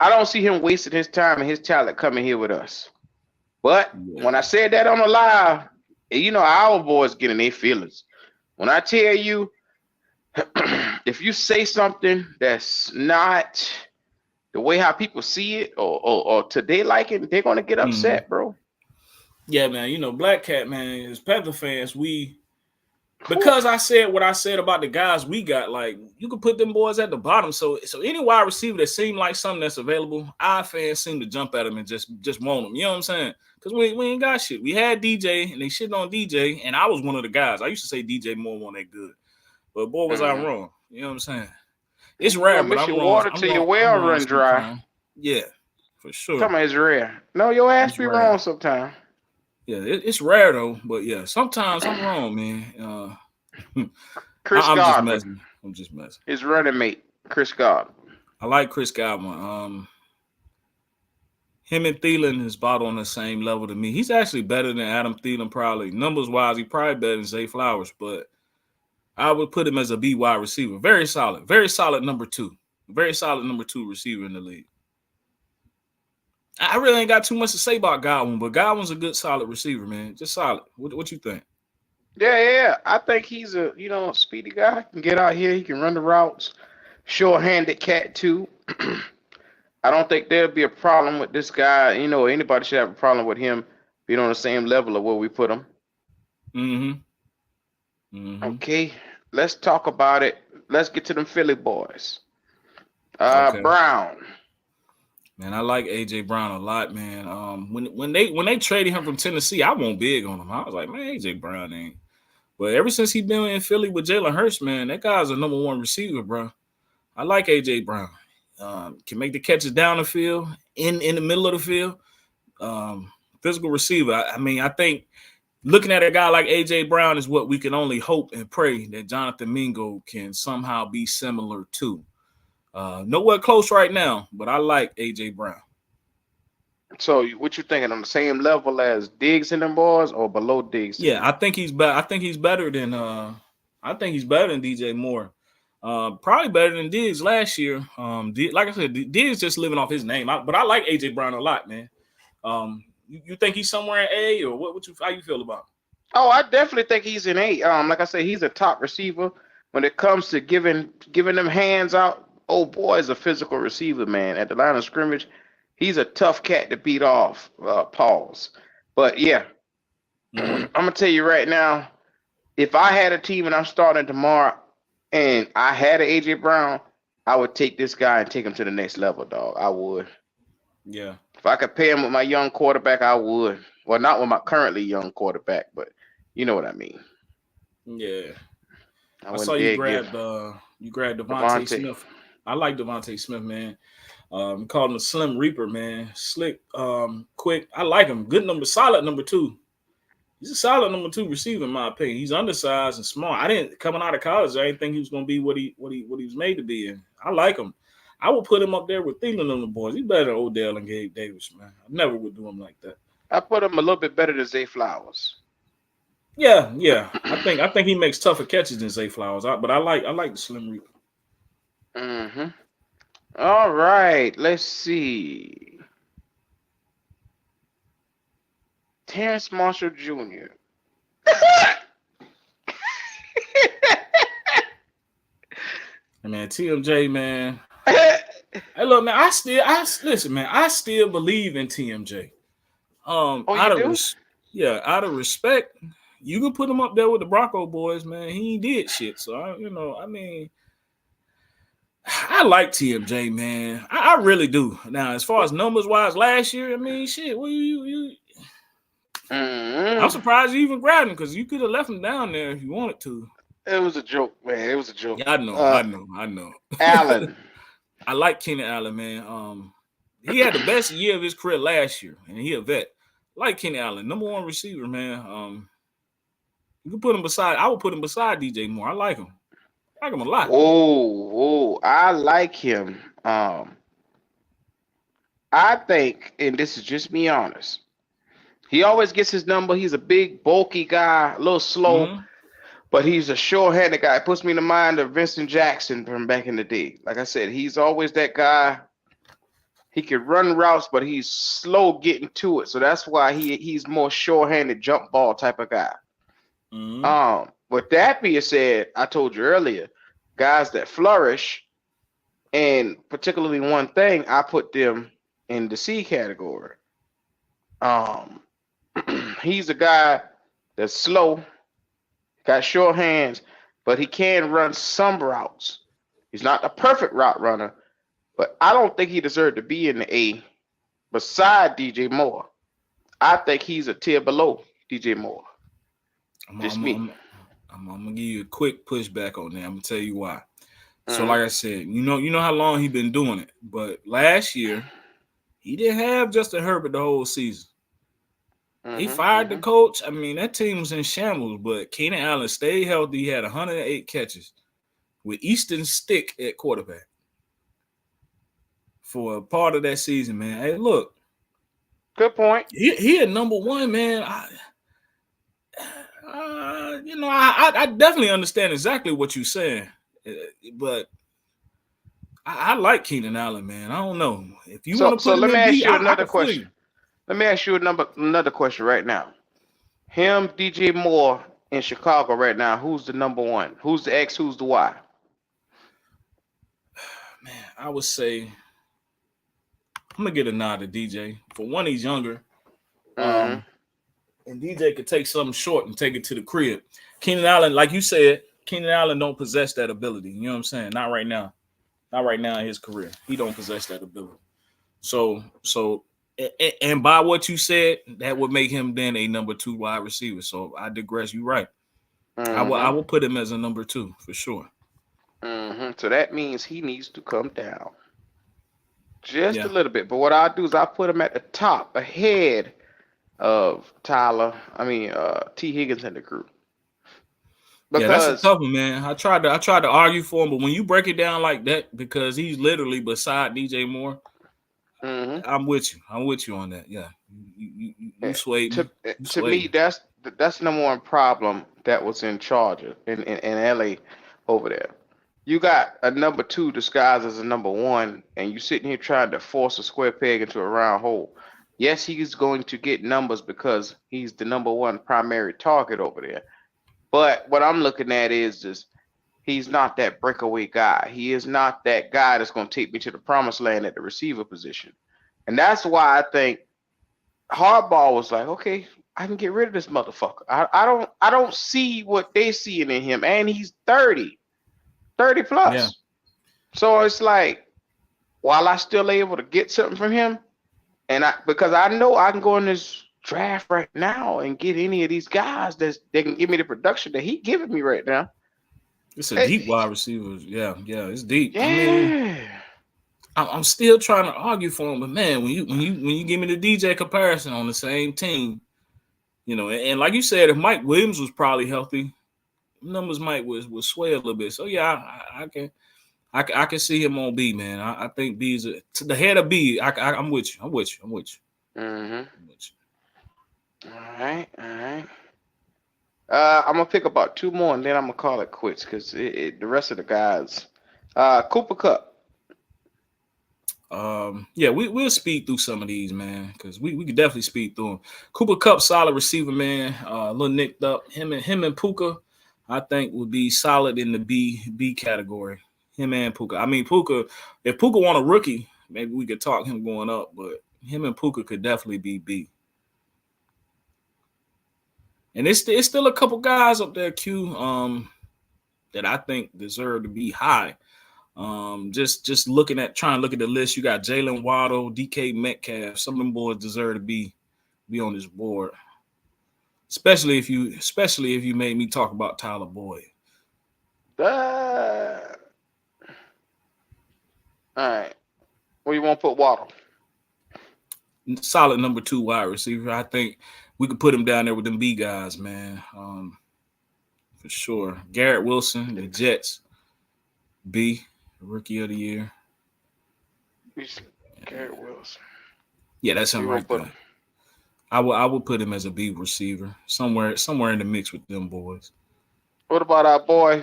I don't see him wasting his time and his talent coming here with us. But when I said that on the live, you know, our boys getting their feelings. When I tell you, if you say something that's not the way how people see it or to they like it, they're gonna get Mhm. upset, bro. Yeah, man. You know, Black Cat, man, as Panther fans, we Whew. because I said what I said about the guys we got, like you could put them boys at the bottom. So any wide receiver that seemed like something that's available, our fans seem to jump at them and just want them. You know what I'm saying? Because we ain't got shit. We had DJ and they shit on DJ, and I was one of the guys. I used to say DJ Moore wasn't that good, but boy was I Mhm. wrong. You know what I'm saying? It's You're rare, gonna but miss I'm your wrong. water I'm till your wrong. I'm well wrong run dry. sometimes. Yeah, for sure. Talking about it's rare. No, your ass It's be wrong rare. sometimes. Yeah, it's rare though. But yeah, sometimes I'm wrong, man. Chris I'm just Godwin, messing. I'm just messing. his running mate, Chris Godwin. I like Chris Godwin. Him and Thielen is about on the same level to me. He's actually better than Adam Thielen, probably numbers wise. He probably better than Zay Flowers, but I would put him as a B wide receiver. Very solid number two, very solid number two receiver in the league. I really ain't got too much to say about Godwin, but Godwin's a good, solid receiver, man. Just solid. What you think? Yeah. I think he's a speedy guy. Can get out here. He can run the routes. Sure-handed cat too. I don't think there'll be a problem with this guy. Anybody should have a problem with him being on the same level of where we put him. Mm-hmm. Mm-hmm. Okay, let's talk about it. Let's get to them Philly boys. Okay. Brown. Man, I like AJ Brown a lot, man. When they traded him from Tennessee, I won't big on him. I was like, man, AJ Brown ain't. But ever since he been in Philly with Jalen Hurts, man, that guy's a number one receiver, bro. I like AJ Brown. Can make the catches down the field, in the middle of the field. Physical receiver. I mean, I think looking at a guy like AJ Brown is what we can only hope and pray that Jonathan Mingo can somehow be similar to. Nowhere close right now, but I like AJ Brown. So what you thinking on the same level as Diggs and them boys, or below Diggs and Yeah, them? I think he's better. I think he's better than DJ Moore. Probably better than Diggs last year. Like I said, Diggs just living off his name. But I like AJ Brown a lot, man. You think he's somewhere in A, or how you feel about him? Oh, I definitely think he's an eight. Like I said, he's a top receiver when it comes to giving them hands out. Oh boy, is a physical receiver, man. At the line of scrimmage, he's a tough cat to beat off. Pause. But yeah, I'm Mm-hmm. gonna tell you right now, if I had a team and I'm starting tomorrow, and I had an AJ Brown, I would take this guy and take him to the next level, dog. I would. Yeah. If I could pay him with my young quarterback, I would. Well, not with my currently young quarterback, but you know what I mean. Yeah. I I saw wouldn't you dare give grabbed Devontae Devontae. Smith. I like Devontae Smith, man. Called him a Slim Reaper, man. Slick, quick. I like him. Good number, solid number two. He's a solid number two receiver, in my opinion. He's undersized and small. I didn't coming out of college. I didn't think he was gonna be what he was made to be. And I like him. I would put him up there with Thielen and the boys. He's better than Odell and Gabe Davis, man. I never would do him like that. I put him a little bit better than Zay Flowers. Yeah. I think he makes tougher catches than Zay Flowers. But I like the Slim Reaper. Mm-hmm. All right, let's see. Terrence Marshall Jr. And man, TMJ, man. Hey, look, man. Listen, man. I still believe in TMJ. Oh, you do? Out of respect, you can put him up there with the Bronco boys, man. He ain't did shit. So I mean, I like TMJ, man. I really do. Now, as far as numbers wise, last year, I mean, shit. Well, I'm Mm-hmm. surprised you even grabbed him because you could have left him down there if you wanted to. It was a joke, man. It was a joke. Yeah, I know. Allen. I like Kenny Allen, man. He had the best year of his career last year, and he a vet. Like Kenny Allen, number one receiver, man. You can put him beside. I would put him beside DJ Moore. I like him. I like him a lot. Oh, I like him. I think, and this is just me honest, he always gets his number. He's a big, bulky guy, a little slow, Mm-hmm. but he's a sure-handed guy. It puts me in the mind of Vincent Jackson from back in the day. Like I said, he's always that guy. He can run routes, but he's slow getting to it. So that's why he's more sure-handed jump ball type of guy. Mm-hmm. With that being said, I told you earlier, guys that flourish, and particularly one thing, I put them in the C category. Um, he's a guy that's slow, got short hands, but he can run some routes. He's not a perfect route runner, but I don't think he deserved to be in the A beside DJ Moore. I think he's a tier below DJ Moore. I'm, Just I'm, me. I'm, I'm gonna give you a quick pushback on that. I'm gonna tell you why. So, Mm-hmm. like I said, you know how long he been doing it, but last year he didn't have Justin Herbert the whole season. They Mm-hmm. fired the Mm-hmm. coach. I mean, that team was in shambles, but Keenan Allen stayed healthy. He had 108 catches with Easton Stick at quarterback for a part of that season, man. Hey, look, Good point. he at number one, man. I definitely understand exactly what you're saying, uh, but I like Keenan Allen, man. I don't know if you want So to so put him let me in ask B. you I another can feel question. you. Let me ask you another question right now. Him, DJ Moore in Chicago right now. Who's the number one? Who's the X? Who's the Y? Man, I would say I'm gonna get a nod to DJ. For one, he's younger. Mm-hmm. And DJ could take something short and take it to the crib. Keenan Allen, like you said, Keenan Allen don't possess that ability. You know what I'm saying? Not right now. Not right now in his career. He don't possess that ability. And by what you said, that would make him then a number 2 wide receiver. So I digress. You're right. I Mm-hmm. will put him as a number 2 for sure. Mm-hmm. So that means he needs to come down just a Yeah. little bit. But what I'll do is I'll put him at the top, ahead of T. Higgins and the group. Yeah, that's a Because tough one, man. I tried to argue for him, but when you break it down like that, because he's literally beside DJ Moore, mm-hmm. I'm with you. I'm with you on that. Yeah, you swayed to me. You to swayed me, me. that's the number one problem that was in charge in LA over there. You got a number two disguised as a number one, and you sitting here trying to force a square peg into a round hole. Yes, he's going to get numbers because he's the number one primary target over there. But what I'm looking at is just he's not that breakaway guy. He is not that guy that's going to take me to the promised land at the receiver position. And that's why I think Hardball was like, okay, I can get rid of this motherfucker. I don't see what they seeing in him, and he's 30 Yeah, plus. So it's like, while I still able to get something from him, and because I know I can go in this draft right now and get any of these guys they can give me the production that he giving me right now. it's a Eh, deep wide receiver. Yeah, it's deep. I mean, yeah. I'm still trying to argue for him, but man, when you give me the DJ comparison on the same team, and like you said, if Mike Williams was probably healthy, numbers might would sway a little bit. So yeah, I can see him on B, man. I think B is to the head of B. I'm with you. I'm with you. I'm with you. Mm-hmm. I'm with All right, all right. I'm gonna pick about two more and then I'm gonna call it quits because the rest of the guys. Cooper Cup. you. Yeah, we'll speed through some of these, man, because we could definitely speed through them. Cooper Cup, solid receiver, man. A little nicked up. Him and Puka, I think would be solid in the B category. Him and Puka. I mean, Puka. If Puka want a rookie, maybe we could talk him going up, but him and Puka could definitely be B. And it's still a couple guys up there, Q, that I think deserve to be high. Just trying to look at the list. You got Jalen Waddle, DK Metcalf. Some of them boys deserve to be on this board. Especially if you made me talk about Tyler Boyd. Uh, all right. Where you want to put Waddle? Solid number 2 wide receiver. I think we could put him down there with them B guys, man. For sure. Garrett Wilson, the Jets, B, rookie of the year. Garrett Wilson. Yeah, that's Where him you want right to put there. him? I would put him as a B receiver, somewhere in the mix with them boys. What about our boy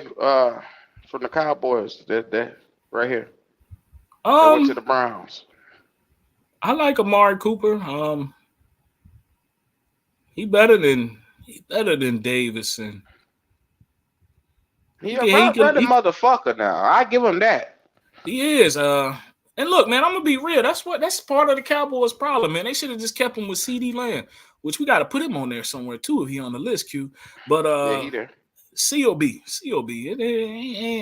from the Cowboys? That right here. That went to Um, the Browns. I like Amari Cooper. He better than Davis, and He a route running motherfucker now. I give him that. He is. And look, man, I'm gonna be real. That's part of the Cowboys' problem, man. They should have just kept him with CD Lamb, which we got to put him on there somewhere too if he on the list, Q. But yeah, he there. COB.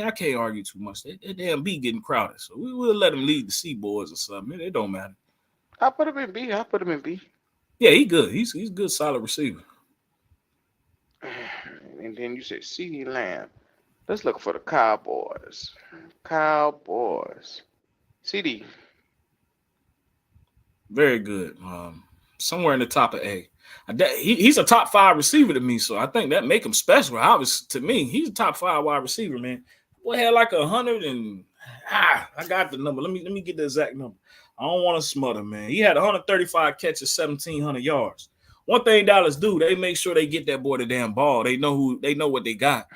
I can't argue too much. That damn B getting crowded, so we will let him lead the C boys or something. It don't matter. I put him in B. Yeah, he good. He's a good, solid receiver. And then you said CD Lamb. Let's look for the Cowboys. Cowboys. CD. Very good. Somewhere in the top of A. He's a top 5 receiver to me, so I think that make him special. To me, he's a top 5 wide receiver, man. Boy had like 100 and I got the number. Let me get the exact number. I don't want to smother, man. He had 135 catches, 1,700 yards. One thing Dallas do, they make sure they get that boy the damn ball. They know what they got.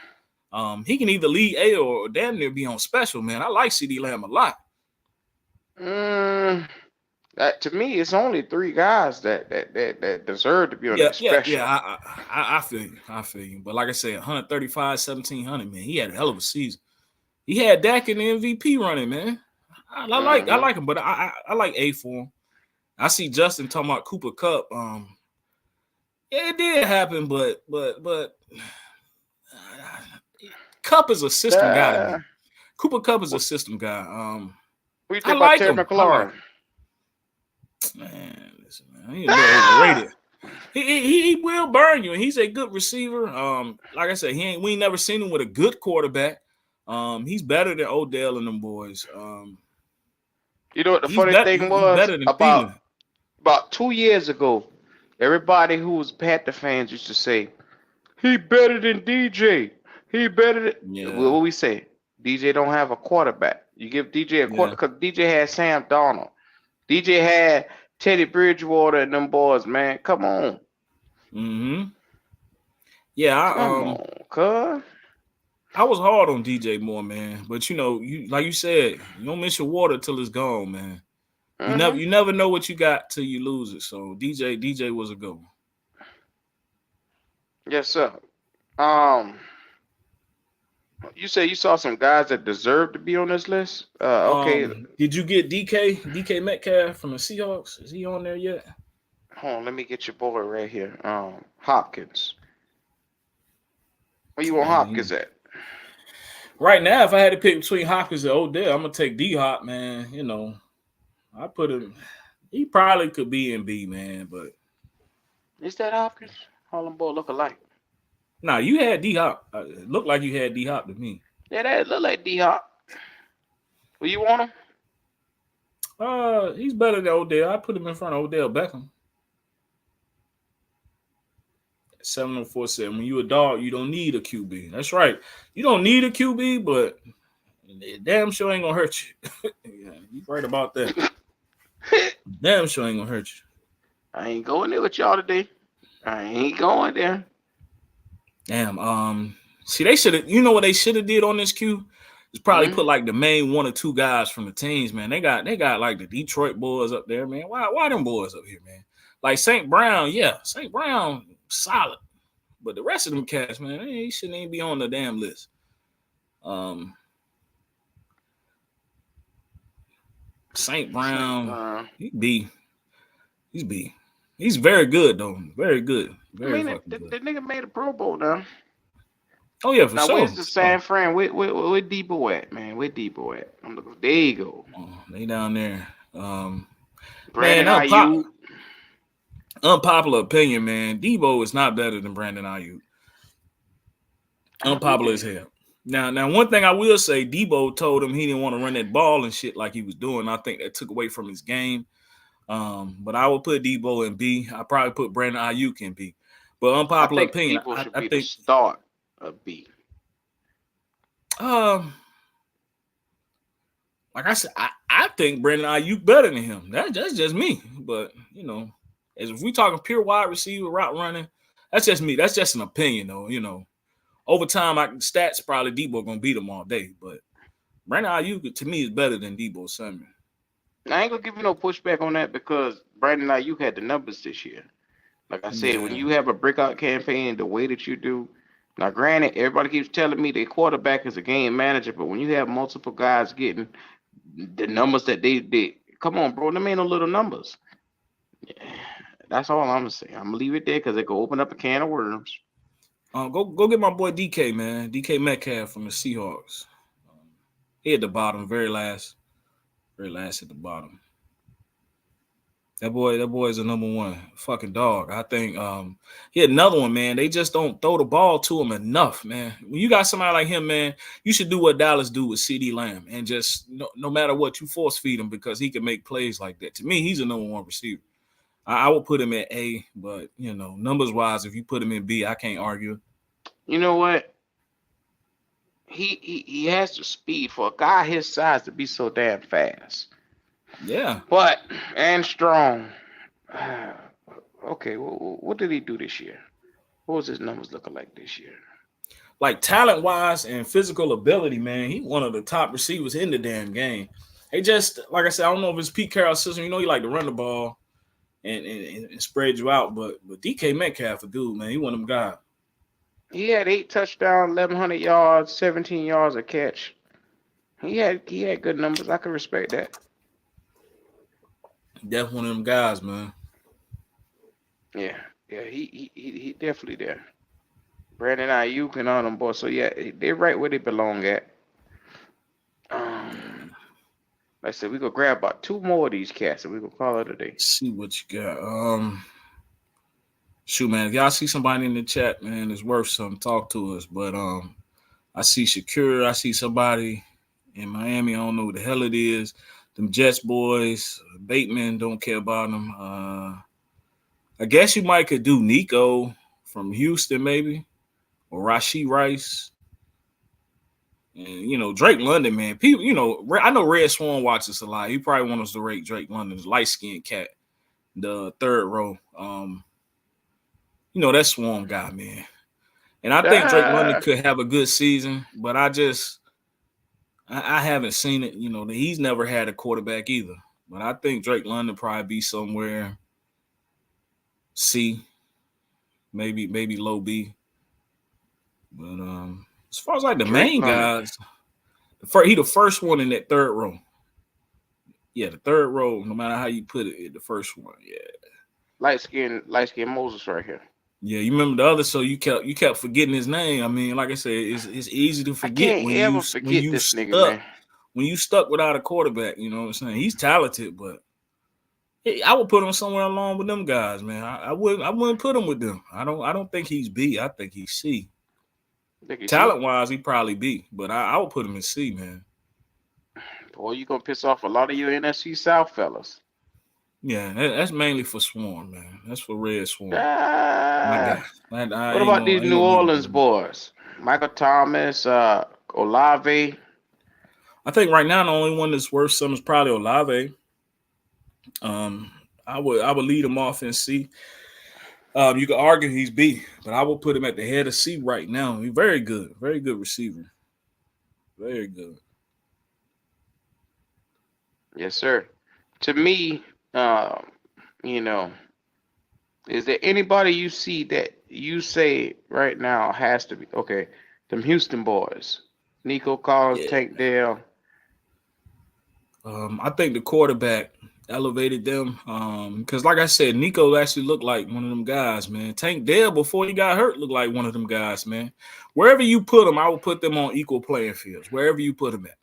He can either lead A or damn near be on special, man. I like CD Lamb a lot. To me, it's only 3 guys that deserve to be on that special. Yeah. I feel you. But like I said, 135, 1,700, man. He had a hell of a season. He had Dak in the MVP running, man. I like him, but I like A for him. I see Justin talking about Cooper Kupp. Yeah, it did happen, but Kupp is a system guy to me. Cooper Kupp is a system guy. What do you think about Terry McLaurin? Man, listen, man, he's a little overrated. He will burn you, and he's a good receiver. Like I said, we ain't never seen him with a good quarterback. He's better than Odell and them boys. You know what the funny thing was about 2 years ago, everybody who was Panther fans used to say, he better than DJ. He better than what we say. DJ don't have a quarterback. You give DJ a quarterback because DJ had Sam Darnold. DJ had Teddy Bridgewater and them boys, man. Come on. Mm-hmm. Yeah, Come on, cuz. I was hard on DJ Moore, man. But you like you said, you don't miss your water till it's gone, man. You never know what you got till you lose it. So DJ was a good one. Yes, sir. You say you saw some guys that deserve to be on this list. Okay. Did you get DK Metcalf from the Seahawks? Is he on there yet? Hold on, let me get your boy right here. Hopkins. Where you want Hopkins at? Right now, if I had to pick between Hopkins and Odell, I'm gonna take D-Hop, man. I put him. He probably could be in B, man. But is that Hopkins? All them boys look alike. Nah, you had D-Hop. It looked like you had D-Hop to me. Yeah, that look like D-Hop. Well, you want him? He's better than Odell. I put him in front of Odell Beckham. 704.7. When you a dog, you don't need a QB. That's right. You don't need a QB, but damn sure ain't gonna hurt you. Yeah, you right about that. Damn sure ain't gonna hurt you. I ain't going there with y'all today. I ain't going there. Damn. See, they should have. You know what they should have did on this Q? Is probably put like the main 1 or 2 guys from the teams, man. They got like the Detroit boys up there, man. Why them boys up here, man? Like St. Brown, St. Brown solid, but the rest of them cats, man, he shouldn't even be on the damn list. St. Brown, he's B. He's very good though. Very good. Very the nigga made a Pro Bowl now. Oh yeah, for sure. Where's the San Fran? Where Debo at, man? Where Debo at? I'm looking. There you go. Oh, they down there. Brandon Ayuk. Unpopular opinion, man. Debo is not better than Brandon Ayuk. Unpopular as hell. Now, one thing I will say, Debo told him he didn't want to run that ball and shit like he was doing. I think that took away from his game. But I would put Debo in B. I probably put Brandon Ayuk in B. But unpopular opinion, Debo should be the start of B. Like I said, I think Brandon Ayuk better than him. That's just me. But as if we talking pure wide receiver route running, that's just me. That's just an opinion, though. Over time, stats probably Debo gonna beat him all day. But Brandon Ayuk to me is better than Debo Samuel. I ain't gonna give you no pushback on that because Brandon Ayuk had the numbers this year. Like I said, when you have a breakout campaign the way that you do, Now, granted, everybody keeps telling me the quarterback is a game manager, but when you have multiple guys getting the numbers that they did, come on, bro, them ain't no little numbers. That's all I'm gonna say. I'm gonna leave it there because it could open up a can of worms. Go get my boy DK, man. DK Metcalf from the Seahawks. He at the bottom, very last at the bottom. That boy is a number one fucking dog. I think he had another one, man. They just don't throw the ball to him enough, man. When you got somebody like him, man, you should do what Dallas do with CD Lamb and just no matter what, you force feed him because he can make plays like that. To me, he's a number one receiver. I would put him at A, but numbers wise, if you put him in B, I can't argue. You know what? He has the speed for a guy his size to be so damn fast. Yeah. But and strong. Okay, what did he do this year? What was his numbers looking like this year? Like talent wise and physical ability, man, he one of the top receivers in the damn game. He just, like I said, I don't know if it's Pete Carroll's system. He like to run the ball and spread you out, but DK Metcalf, a dude, man, he one of them guys. He had 8 touchdowns, 1,100 yards, 17 yards a catch. He had good numbers. I can respect that. Definitely one of them guys, man. Yeah, he definitely there. Brandon Ayuk and all them boys. So yeah, they're right where they belong at. Like I said, we gonna grab about 2 more of these cats and we gonna call it a day. Let's see what you got. Shoot, man, if y'all see somebody in the chat, man, it's worth something. Talk to us. But I see Shakur. I see somebody in Miami. I don't know what the hell it is. Them Jets boys, Bateman, don't care about them. I guess you might could do Nico from Houston, maybe, or Rashee Rice. And, Drake London, man. People, I know Red Swan watches a lot. He probably wants us to rate Drake London's light-skinned cat, the third row. That Swan guy, man. And I think Drake London could have a good season, but I haven't seen it. He's never had a quarterback either. But I think Drake London probably be somewhere C, maybe low B. But as far as like the Drake main London guys, he the first one in that third row. Yeah, the third row, no matter how you put it, the first one. Yeah. Light skin Moses right here. Yeah, you remember the other, so you kept forgetting his name. I mean, like I said, it's easy to forget when you stuck, nigga, man. When you stuck without a quarterback. You know what I'm saying? He's talented, but I would put him somewhere along with them guys, man. I wouldn't put him with them. I don't think he's B. I think he's C. Talent wise, he probably B, but I would put him in C, man. Boy, you gonna piss off a lot of your NFC South fellas. Yeah, that's mainly for Swarm, man. That's for Red Swarm. What about these New Orleans boys? Michael Thomas, Olave. I think right now the only one that's worth something is probably Olave. I would lead him off in C. You could argue he's B, but I would put him at the head of C right now. He's very good receiver. Very good. Yes, sir. To me, is there anybody you see that you say right now has to be okay? Them Houston boys, Nico Collins, Tank Dell. I think the quarterback elevated them because, like I said, Nico actually looked like one of them guys, man. Tank Dell, before he got hurt, looked like one of them guys, man. Wherever you put them, I would put them on equal playing fields. Wherever you put them at.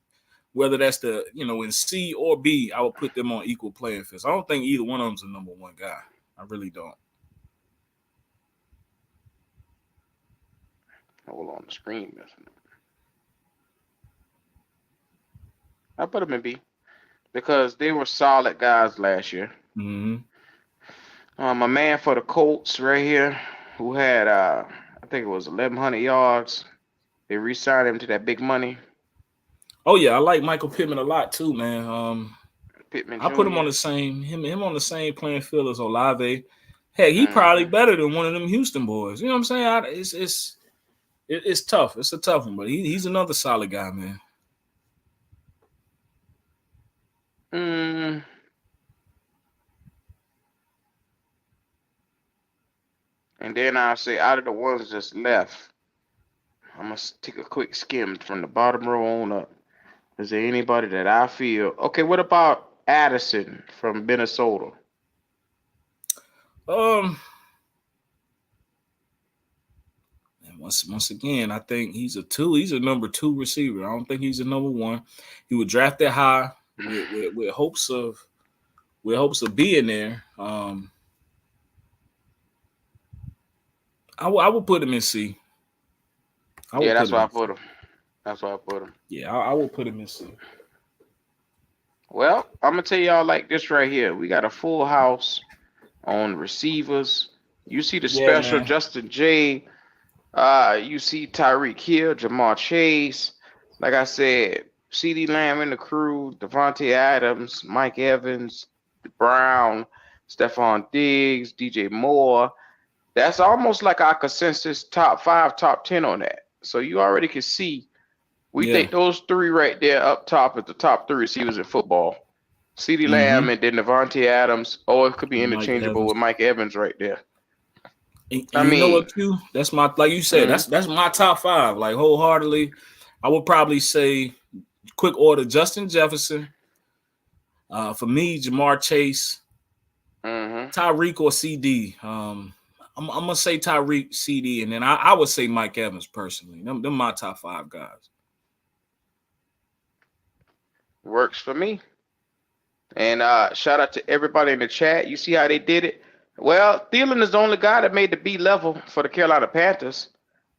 Whether that's in C or B, I would put them on equal playing fields. I don't think either one of them's a number one guy. I really don't. Hold on, the screen messing up. I put them in B because they were solid guys last year. Mm-hmm. A man for the Colts right here who had I think it was 1,100 yards. They re-signed him to that big money. Oh yeah, I like Michael Pittman a lot too, man. Pittman I put him on the same on the same playing field as Olave. Heck, he probably better than one of them Houston boys. You know what I'm saying? It's tough. It's a tough one, but he's another solid guy, man. And then I'll say out of the ones that's left, I'm gonna take a quick skim from the bottom row on up. Is there anybody that I feel? Okay, what about Addison from Minnesota? Um, and once again, I think he's a two. He's a number two receiver. I don't think he's a number one. He was drafted high with hopes of being there. I would put him in C. I Yeah, would put that's him why I in put C. him. That's why I put him. Yeah, I would put him in C. Well, I'm gonna tell y'all like this right here. We got a full house on receivers. You see the Yeah, special man. Justin J. You see Tyreek Hill, Jamar Chase. Like I said, C.D. Lamb in the crew, Devontae Adams, Mike Evans, Brown, Stephon Diggs, DJ Moore. That's almost like our consensus top 5, top 10 on that. So you already can see we Yeah. think those three right there up top is the top 3 receivers in football. C.D. Mm-hmm. Lamb and then Devontae Adams. Or it could be And Mike interchangeable Evans. with Mike Evans right there. And I you know mean, what, too? That's my, like you said, mm, that's my top 5. Like, wholeheartedly, I would probably say quick order Justin Jefferson. For me, Jamar Chase, mm-hmm. Tyreek or CD. I'm gonna say Tyreek, CD, and then I would say Mike Evans personally. Them my top 5 guys. Works for me. And shout out to everybody in the chat. You see how they did it? Well, Thielen is the only guy that made the B level for the Carolina Panthers.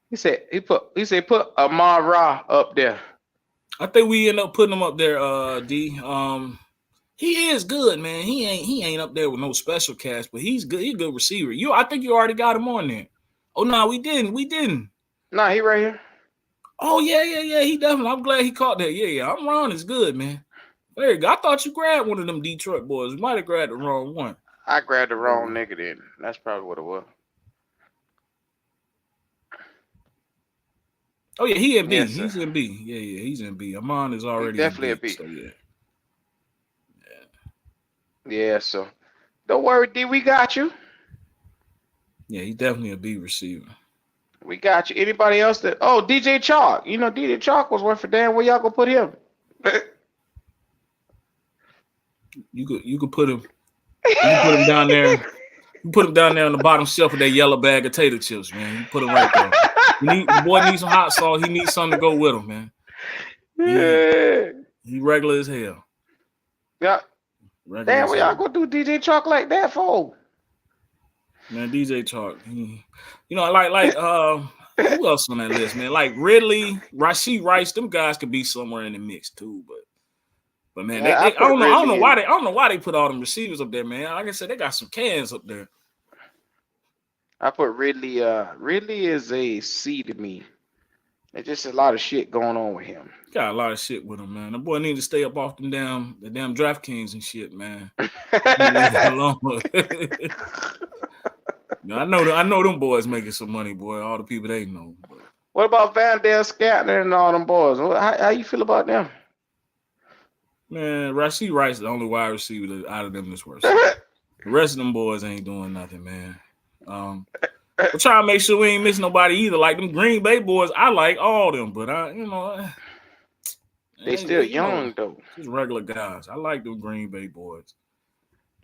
He said put Amar Ra up there. I think we end up putting him up there, D. He is good, man. He ain't up there with no special cast, but he's good. He's a good receiver. I think you already got him on there. Oh no, we didn't. Nah, he right here. Oh yeah. He definitely. I'm glad he caught that. Yeah. I'm Ron is good, man. Very good. I thought you grabbed one of them Detroit boys. You might have grabbed the wrong one. I grabbed the wrong nigga then. That's probably what it was. Oh yeah, he in B. Yes, He's sir. in B. Yeah, he's in B. Amon is He already definitely in a B. B. So yeah. Yeah, so don't worry, D. We got you. Yeah, he's definitely a B receiver. We got you. Anybody else that? Oh, DJ Chalk. You know, DJ Chalk was one for damn. Where y'all gonna put him? You could put him. You can put him down there. You put him down there on the bottom shelf with that yellow bag of tater chips, man. You put him right there. The boy needs some hot sauce. He needs something to go with him, man. He regular as hell. Yeah. Regular Damn, as what y'all hell. gonna do DJ Chalk like that for? Man, DJ Chalk. Like who else on that list, man? Like Ridley, Rashid Rice, them guys could be somewhere in the mix too, but man, Yeah, I don't know Ridley I don't know why they put all them receivers up there, man. Like I said, they got some cans up there. I put Ridley. Ridley is a C to me. There's just a lot of shit going on with him. Got a lot of shit with him, man. The boy need to stay up off the damn DraftKings and shit, man. Alone. I know them boys making some money, boy. All the people they know. But. What about Van Der Scatner and all them boys? How you feel about them? Man, Rashid Rice is the only wide receiver out of them that's worse. The rest of them boys ain't doing nothing, man. We're trying to make sure we ain't miss nobody either. Like them Green Bay boys, I like all them, but they still young though. Just regular guys. I like them Green Bay boys.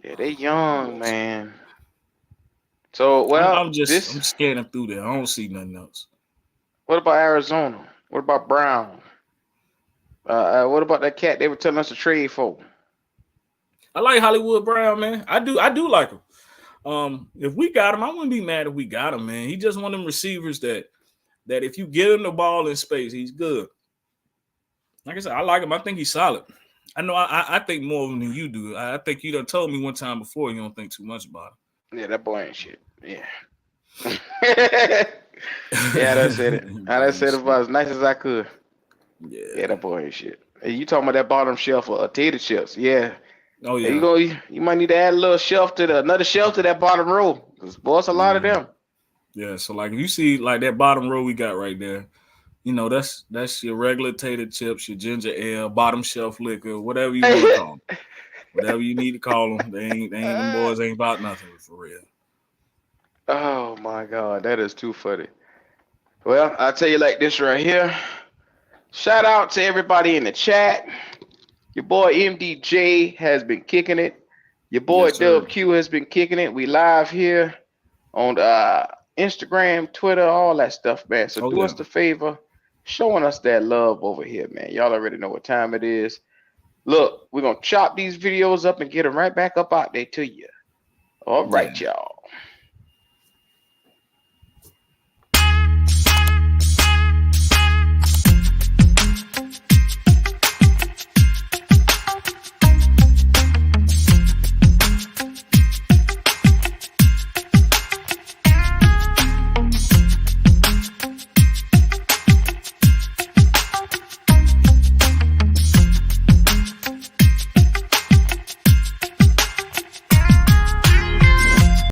Yeah, they young, man. So I'm scanning through there. I don't see nothing else. What about Arizona? What about Brown? What about that cat they were telling us to trade for? I like Hollywood Brown, man. I do like him. If we got him, I wouldn't be mad if we got him, man. He just one of them receivers that if you get him the ball in space, he's good. Like I said, I like him. I think he's solid. I know I think more of him than you do. I think you done told me one time before you don't think too much about him. Yeah, that boy ain't shit. Yeah. Yeah, that's it. I said it about as nice as I could. Yeah, that boy ain't shit. Hey, you talking about that bottom shelf of tater chips? Yeah. Oh yeah. You might need to add a little shelf to another shelf to that bottom row. Cause boy, it's a lot of them. Yeah. So like if you see like that bottom row we got right there, that's your regular tater chips, your ginger ale, bottom shelf liquor, whatever you want to call them. Whatever you need to call them. Them boys ain't about nothing for real. Oh my God, that is too funny. Well, I'll tell you like this right here. Shout out to everybody in the chat. Your boy MDJ has been kicking it. Your boy Yes, sir. WQ has been kicking it. We live here on Instagram, Twitter, all that stuff, man. So Oh do yeah. us the favor, showing us that love over here, man. Y'all already know what time it is. Look, we're gonna chop these videos up and get them right back up out there to you. All Yeah. right, y'all.